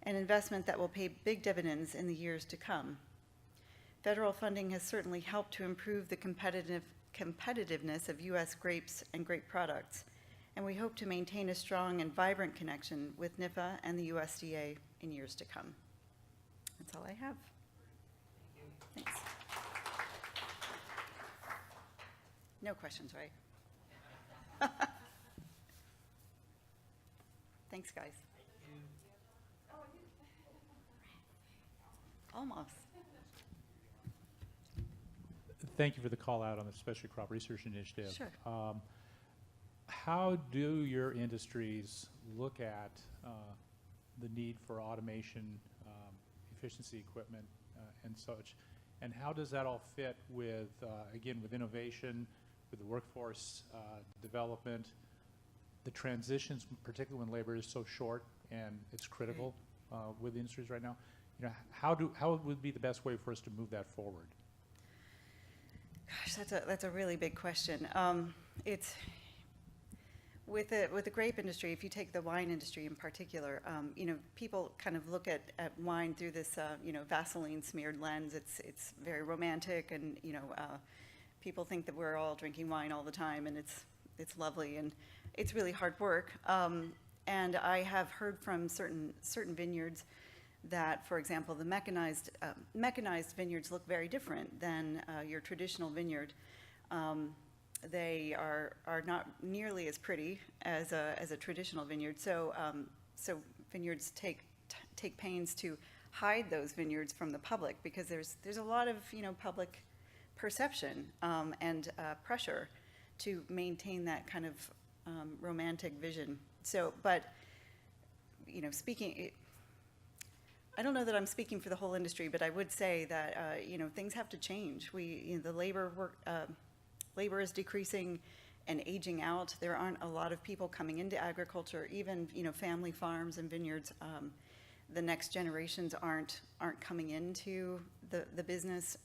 an investment that will pay big dividends in the years to come. Federal funding has certainly helped to improve the competitiveness of U.S. grapes and grape products, and we hope to maintain a strong and vibrant connection with NIFA and the USDA in years to come. That's all I have. Thanks. No questions, right? Thanks, guys. Almost. Thank you for the call out on the Specialty Crop Research Initiative. Sure. How do your industries look at the need for automation, efficiency equipment, and such? And how does that all fit with, again, with innovation, with the workforce development, the transitions, particularly when labor is so short and it's critical with the industries right now? how would be the best way for us to move that forward? Gosh, that's a really big question. It's with the grape industry. If you take the wine industry in particular, people kind of look at wine through this Vaseline smeared lens. It's very romantic, and people think that we're all drinking wine all the time, and it's lovely, and it's really hard work. And I have heard from certain vineyards that, for example, the mechanized vineyards look very different than your traditional vineyard. They are not nearly as pretty as a traditional vineyard. So vineyards take pains to hide those vineyards from the public, because there's a lot of public perception and pressure to maintain that kind of romantic vision. So, but speaking. I don't know that I'm speaking for the whole industry, but I would say that things have to change. The labor is decreasing and aging out. There aren't a lot of people coming into agriculture, even family farms and vineyards. The next generations aren't coming into the business.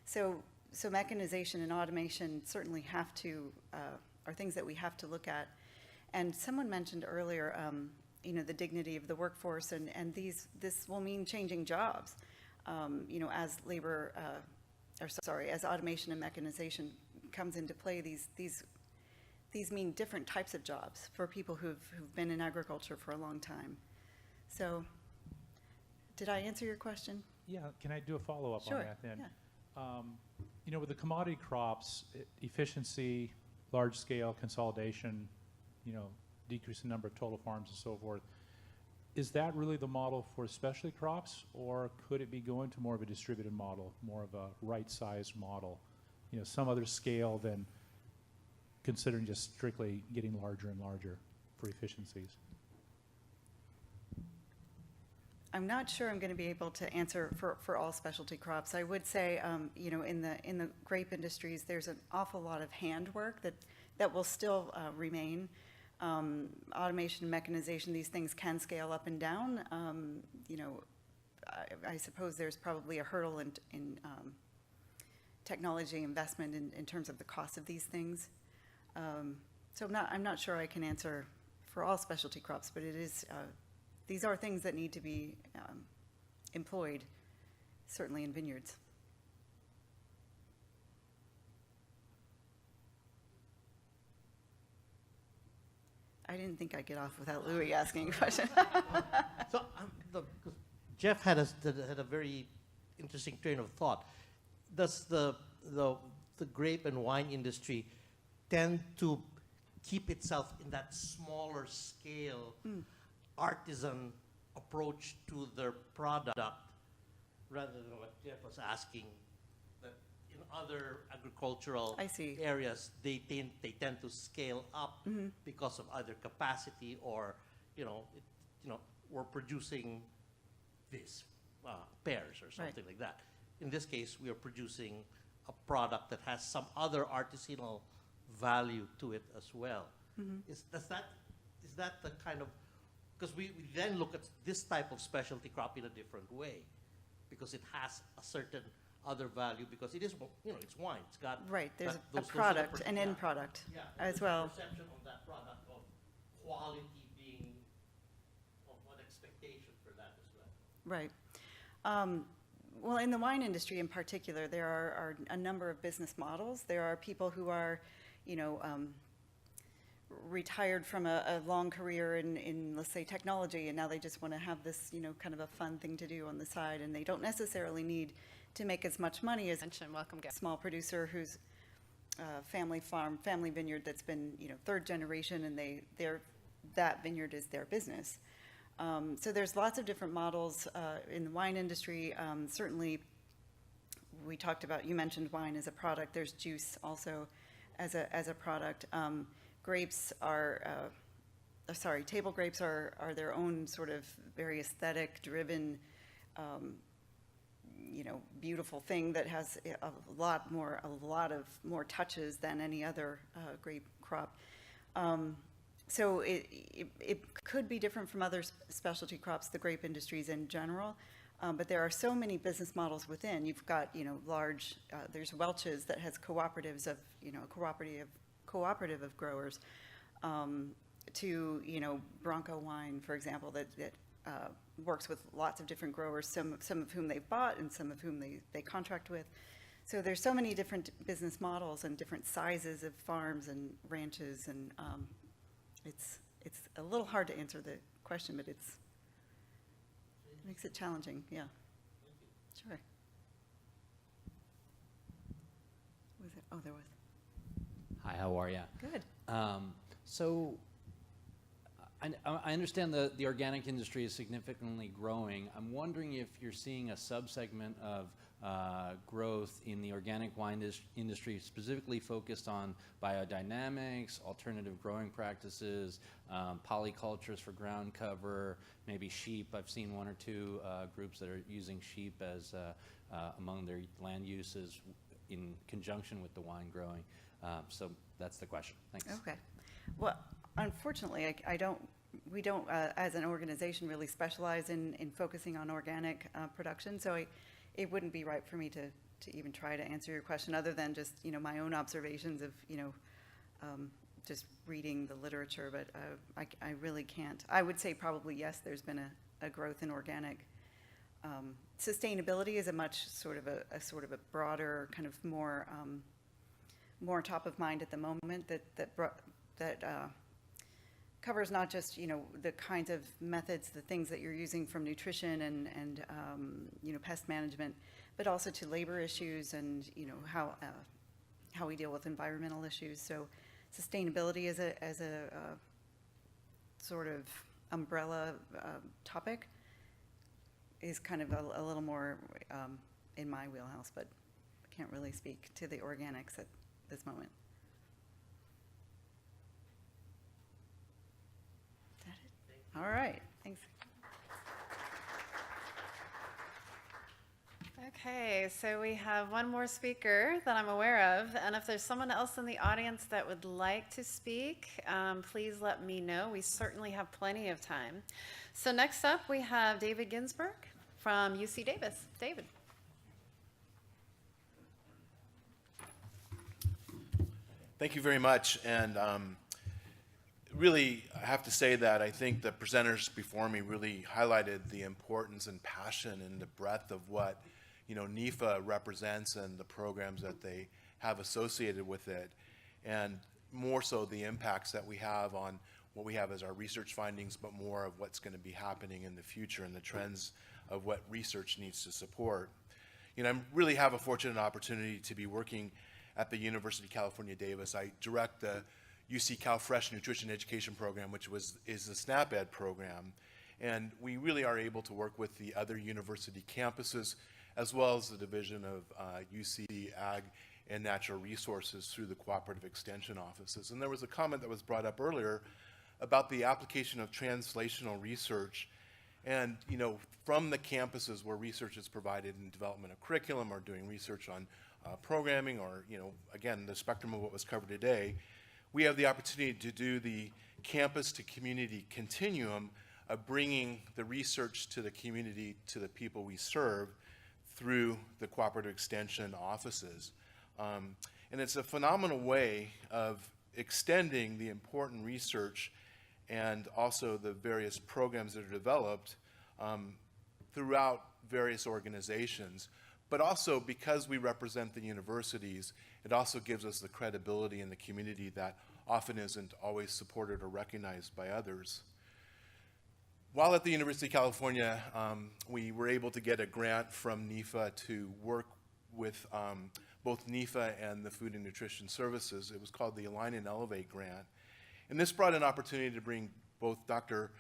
So mechanization and automation certainly are things that we have to look at. And someone mentioned earlier, the dignity of the workforce, and this will mean changing jobs, as as automation and mechanization comes into play. These mean different types of jobs for people who've been in agriculture for a long time. So, did I answer your question? Yeah, can I do a follow-up Sure, on that then? yeah. With the commodity crops, efficiency, large-scale consolidation, decrease in number of total farms and so forth, is that really the model for specialty crops, or could it be going to more of a distributed model, more of a right-sized model, some other scale than considering just strictly getting larger and larger for efficiencies? I'm not sure I'm going to be able to answer for all specialty crops. I would say, in the grape industries, there's an awful lot of handwork that will still remain. Automation, mechanization, these things can scale up and down. I suppose there's probably a hurdle in technology investment in terms of the cost of these things. So I'm not sure I can answer for all specialty crops, but it is these are things that need to be employed, certainly in vineyards. I didn't think I'd get off without Louis asking a question. So Jeff had a very interesting train of thought. Does the grape and wine industry tend to keep itself in that smaller scale artisan approach to their product, rather than what Jeff was asking, that in other agricultural I see. areas they tend to scale up because of either capacity or we're producing this pears or something like that. In this case, we are producing a product that has some other artisanal value to it as well. Is that the kind of, because we then look at this type of specialty crop in a different way, because it has a certain other value, because it is, it's wine. It's got Right, there's that- a those product, an yeah. end product Yeah, as there's a well. perception of that product, of quality being of an expectation for that as well. Right. Well, in the wine industry in particular, there are a number of business models. There are people who are, retired from a long career in, let's say, technology, and now they just want to have this, kind of a fun thing to do on the side, and they don't necessarily need to make as much money as Welcome, a small producer who's family farm, family vineyard that's been, third generation, and that vineyard is their business. So there's lots of different models in the wine industry. Certainly, we talked about, you mentioned wine as a product. There's juice also as a product. Grapes are, table grapes are their own sort of very aesthetic-driven, beautiful thing that has a lot of more touches than any other grape crop. So it could be different from other specialty crops, the grape industries in general. But there are so many business models within. You've got, large, there's Welch's that has cooperatives of, cooperative of growers, to, Bronco Wine, for example, that works with lots of different growers, some of whom they've bought and some of whom they contract with. So there's so many different business models and different sizes of farms and ranches, and it's a little hard to answer the question, but it makes it challenging, yeah. Sure. Was it? Oh, there was. Hi, how are you? Good. So I understand the organic industry is significantly growing. I'm wondering if you're seeing a subsegment of growth in the organic wine industry specifically focused on biodynamics, alternative growing practices, polycultures for ground cover, maybe sheep. I've seen one or two groups that are using sheep as among their land uses in conjunction with the wine growing. So that's the question. Thanks. Okay. Well, unfortunately, we don't, as an organization, really specialize in focusing on organic production. So it wouldn't be right for me to even try to answer your question, other than just, my own observations of, just reading the literature. But I really can't. I would say probably yes, there's been a growth in organic. Sustainability is a much sort of a broader, kind of more top of mind at the moment, that covers not just, the kinds of methods, the things that you're using from nutrition and pest management, but also to labor issues and, how we deal with environmental issues. So sustainability as a sort of umbrella topic is kind of a little more in my wheelhouse, but I can't really speak to the organics at this moment. Is that it? All right, thanks. Okay, so we have one more speaker that I'm aware of, and if there's someone else in the audience that would like to speak, please let me know. We certainly have plenty of time. So next up, we have David Ginsburg from UC Davis. David. Thank you very much, and really, I have to say that I think the presenters before me really highlighted the importance and passion and the breadth of what NIFA represents and the programs that they have associated with it, and more so the impacts that we have on what we have as our research findings, but more of what's going to be happening in the future and the trends of what research needs to support. I really have a fortunate opportunity to be working at the University of California, Davis. I direct the UC Cal Fresh Nutrition Education Program, which is the SNAP-Ed program. And we really are able to work with the other university campuses, as well as the division of UC Ag and Natural Resources through the Cooperative Extension offices. And there was a comment that was brought up earlier about the application of translational research. And, from the campuses where research is provided in development of curriculum or doing research on programming or, again, the spectrum of what was covered today, we have the opportunity to do the campus to community continuum of bringing the research to the community, to the people we serve through the Cooperative Extension offices. And it's a phenomenal way of extending the important research and also the various programs that are developed throughout various organizations. But also, because we represent the universities, it also gives us the credibility in the community that often isn't always supported or recognized by others. While at the University of California, we were able to get a grant from NIFA to work with both NIFA and the Food and Nutrition Services. It was called the Align and Elevate grant. And this brought an opportunity to bring both Dr.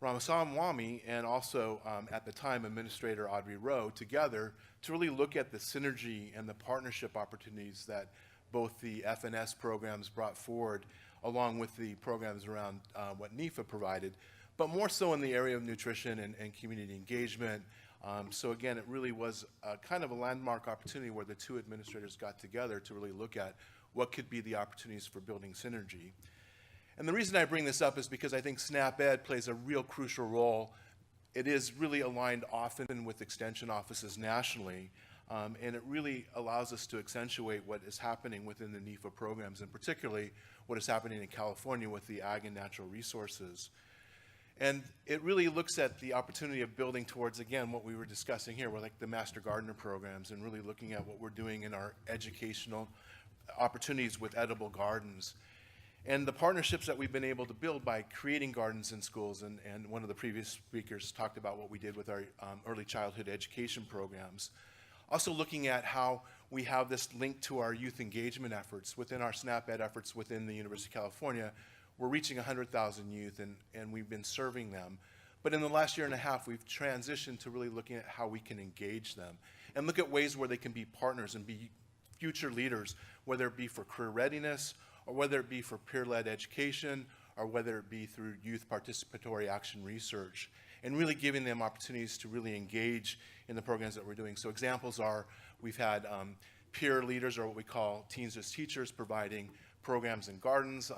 Ramaswamy and also, at the time, Administrator Audrey Rowe together to really look at the synergy and the partnership opportunities that both the FNS programs brought forward, along with the programs around what NIFA provided, but more so in the area of nutrition and community engagement. So again, it really was kind of a landmark opportunity where the two administrators got together to really look at what could be the opportunities for building synergy. And the reason I bring this up is because I think SNAP-Ed plays a real crucial role it is really aligned often with extension offices nationally, and it really allows us to accentuate what is happening within the NIFA programs, and particularly what is happening in California with the ag and natural resources. And it really looks at the opportunity of building towards, again, what we were discussing here, with like the Master Gardener programs, and really looking at what we're doing in our educational opportunities with edible gardens. And the partnerships that we've been able to build by creating gardens in schools, and one of the previous speakers talked about what we did with our early childhood education programs. Also looking at how we have this link to our youth engagement efforts within our SNAP Ed efforts within the University of California. We're reaching 100,000 youth, and we've been serving them. But in the last year and a half, we've transitioned to really looking at how we can engage them and look at ways where they can be partners and be future leaders, whether it be for career readiness, or whether it be for peer-led education, or whether it be through youth participatory action research, and really giving them opportunities to really engage in the programs that we're doing. So examples are, we've had peer leaders, or what we call Teens as Teachers, providing programs in gardens,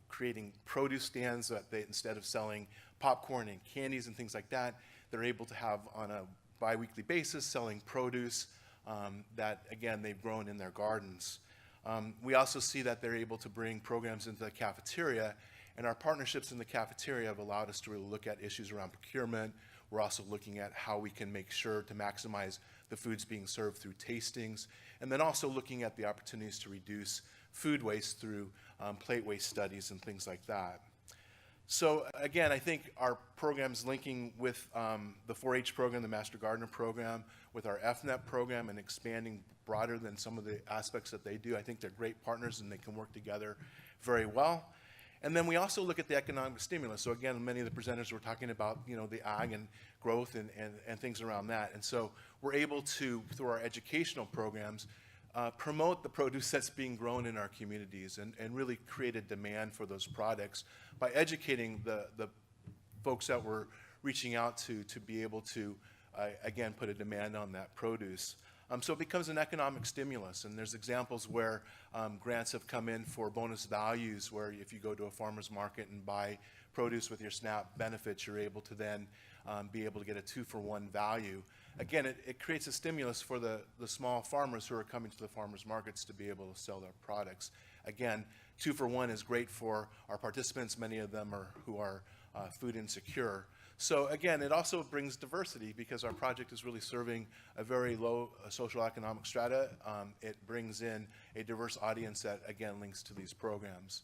creating produce stands that they, instead of selling popcorn and candies and things like that, they're able to have on a bi-weekly basis selling produce that, again, they've grown in their gardens. We also see that they're able to bring programs into the cafeteria, and our partnerships in the cafeteria have allowed us to really look at issues around procurement. We're also looking at how we can make sure to maximize the foods being served through tastings, and then also looking at the opportunities to reduce food waste through plate waste studies and things like that. So again, I think our programs linking with the 4-H program, the Master Gardener program, with our FNEP program, and expanding broader than some of the aspects that they do, I think they're great partners and they can work together very well. And then we also look at the economic stimulus. So again, many of the presenters were talking about, you know, the ag and growth and things around that. And so we're able to, through our educational programs, promote the produce that's being grown in our communities, and really create a demand for those products by educating the folks that we're reaching out to be able to, again, put a demand on that produce. So it becomes an economic stimulus, and there's examples where grants have come in for bonus values, where if you go to a farmer's market and buy produce with your SNAP benefits, you're able to then be able to get a 2-for-1 value. Again, it creates a stimulus for the small farmers who are coming to the farmers markets to be able to sell their products. Again, 2-for-1 is great for our participants. Many of them who are food insecure. So again, it also brings diversity, because our project is really serving a very low social economic strata. It brings in a diverse audience that, again, links to these programs.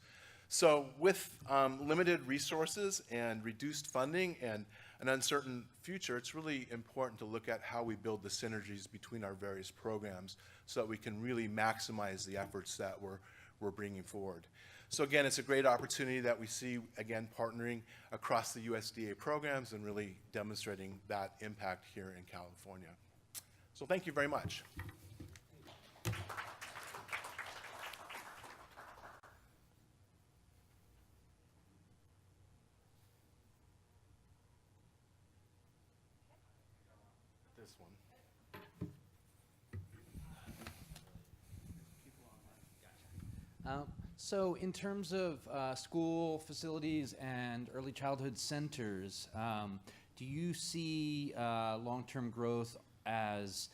So with limited resources and reduced funding and an uncertain future, it's really important to look at how we build the synergies between our various programs so that we can really maximize the efforts that we're bringing forward. So again, it's a great opportunity that we see, again, partnering across the USDA programs and really demonstrating that impact here in California. So thank you very much. This one. So in terms of school facilities and early childhood centers, do you see long-term growth as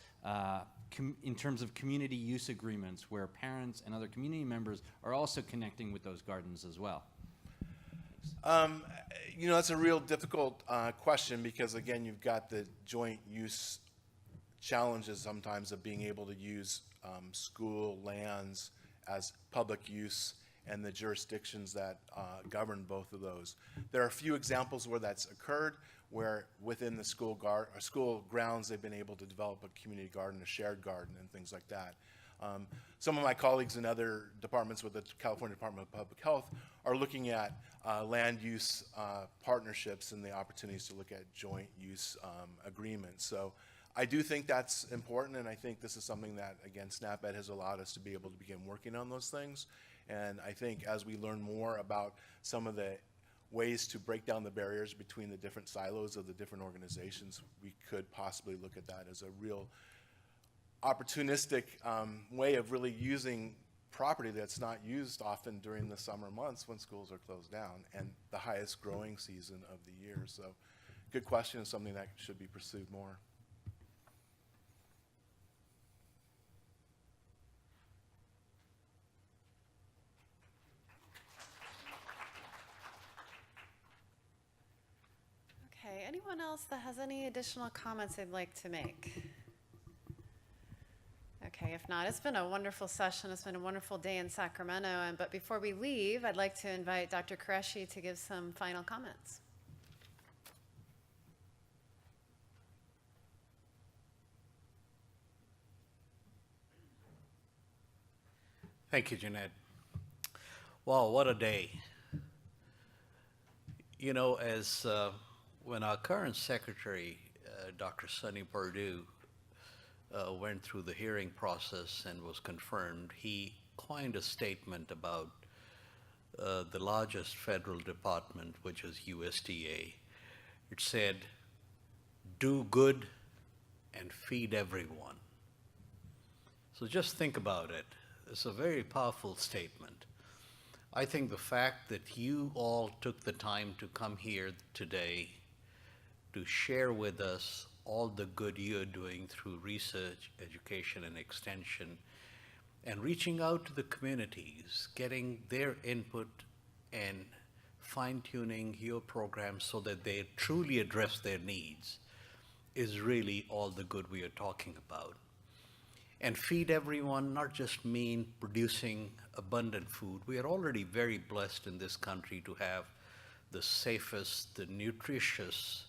in terms of community use agreements where parents and other community members are also connecting with those gardens as well? You know, that's a real difficult question, because again, you've got the joint use challenges sometimes of being able to use school lands as public use and the jurisdictions that govern both of those. There are a few examples where that's occurred, where within the school grounds they've been able to develop a community garden, a shared garden, and things like that. Some of my colleagues in other departments with the California Department of Public Health are looking at land use partnerships and the opportunities to look at joint use agreements. So I do think that's important, and I think this is something that, again, SNAP Ed has allowed us to be able to begin working on those things. And I think as we learn more about some of the ways to break down the barriers between the different silos of the different organizations, we could possibly look at that as a real opportunistic way of really using property that's not used often during the summer months when schools are closed down and the highest growing season of the year. So good question and something that should be pursued more. Okay, anyone else that has any additional comments they'd like to make? Okay, if not, it's been a wonderful session. It's been a wonderful day in Sacramento. But before we leave, I'd like to invite Dr. Qureshi to give some final comments. Thank you, Jeanette. Wow, what a day. You know, as when our current secretary, Dr. Sonny Perdue, went through the hearing process and was confirmed, he coined a statement about the largest federal department, which is USDA. It said, do good and feed everyone. So just think about it. It's a very powerful statement. I think the fact that you all took the time to come here today to share with us all the good you're doing through research, education, and extension, and reaching out to the communities, getting their input and fine-tuning your programs so that they truly address their needs is really all the good we are talking about. And feed everyone not just mean producing abundant food. We are already very blessed in this country to have the safest, the nutritious,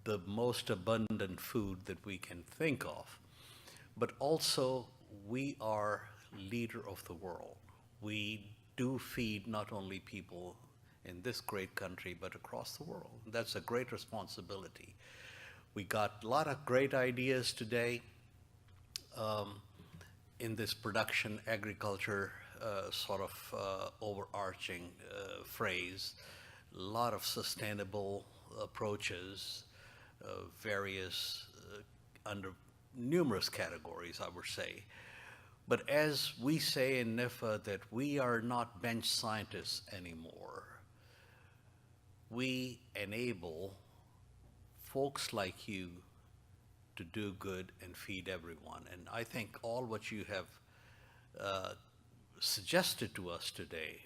the most abundant food that we can think of. But also, we are leader of the world. We do feed not only people in this great country, but across the world. That's a great responsibility. We got a lot of great ideas today in this production agriculture sort of overarching phrase. A lot of sustainable approaches, various under numerous categories, I would say. But as we say in NIFA that we are not bench scientists anymore, we enable folks like you to do good and feed everyone. And I think all what you have suggested to us today,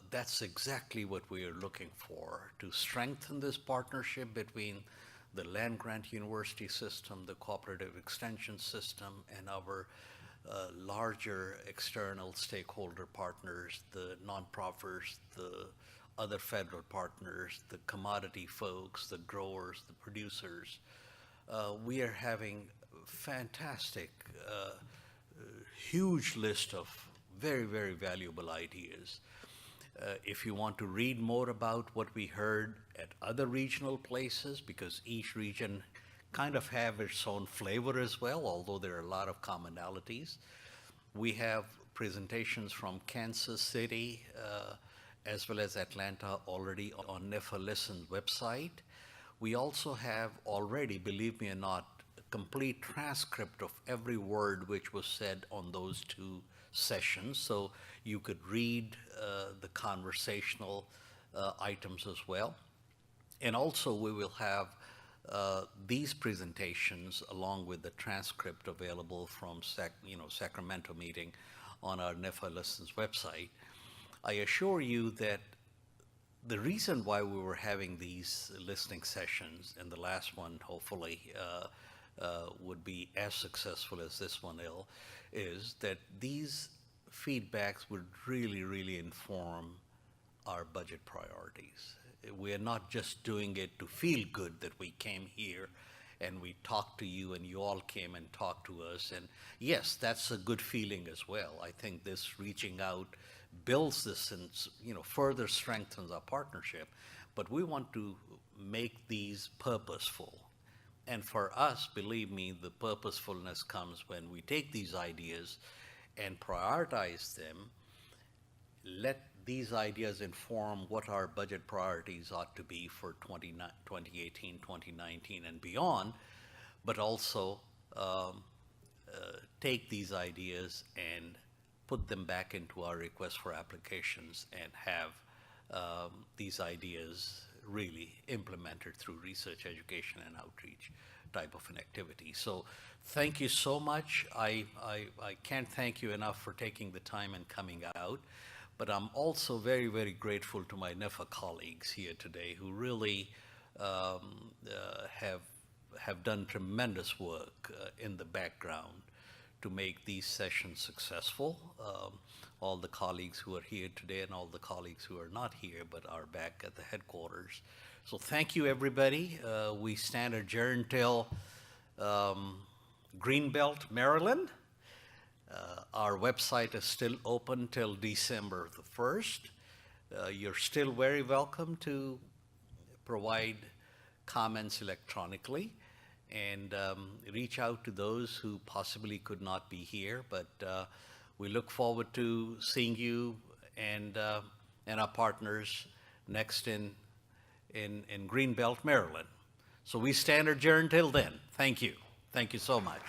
that's exactly what we are looking for, to strengthen this partnership between the land-grant university system, the cooperative extension system, and our larger external stakeholder partners, the nonprofits, the other federal partners, the commodity folks, the growers, the producers. We are having fantastic, huge list of very, very valuable ideas. If you want to read more about what we heard at other regional places, because each region kind of have its own flavor as well, although there are a lot of commonalities. We have presentations from Kansas City as well as Atlanta already on NIFA Listen website. We also have already, believe me or not, a complete transcript of every word which was said on those two sessions, so you could read the conversational items as well. And also we will have these presentations along with the transcript available from Sacramento meeting on our NIFA Listens website. I assure you that the reason why we were having these listening sessions, and the last one hopefully would be as successful as this one is that these feedbacks would really, really inform our budget priorities. We are not just doing it to feel good that we came here and we talked to you and you all came and talked to us. And yes, that's a good feeling as well. I think this reaching out builds this and further strengthens our partnership. But we want to make these purposeful. And for us, believe me, the purposefulness comes when we take these ideas and prioritize them, let these ideas inform what our budget priorities ought to be for 2018, 2019, and beyond, but also take these ideas and put them back into our request for applications and have these ideas really implemented through research, education, and outreach type of an activity. So thank you so much. I can't thank you enough for taking the time and coming out. But I'm also very, very grateful to my NIFA colleagues here today who really have done tremendous work in the background to make these sessions successful. All the colleagues who are here today and all the colleagues who are not here but are back at the headquarters. So thank you, everybody. We stand adjourned till Greenbelt, Maryland. Our website is still open till December the 1st. You're still very welcome to provide comments electronically and reach out to those who possibly could not be here. But we look forward to seeing you and our partners next in Greenbelt, Maryland. So we stand adjourned till then. Thank you. Thank you so much.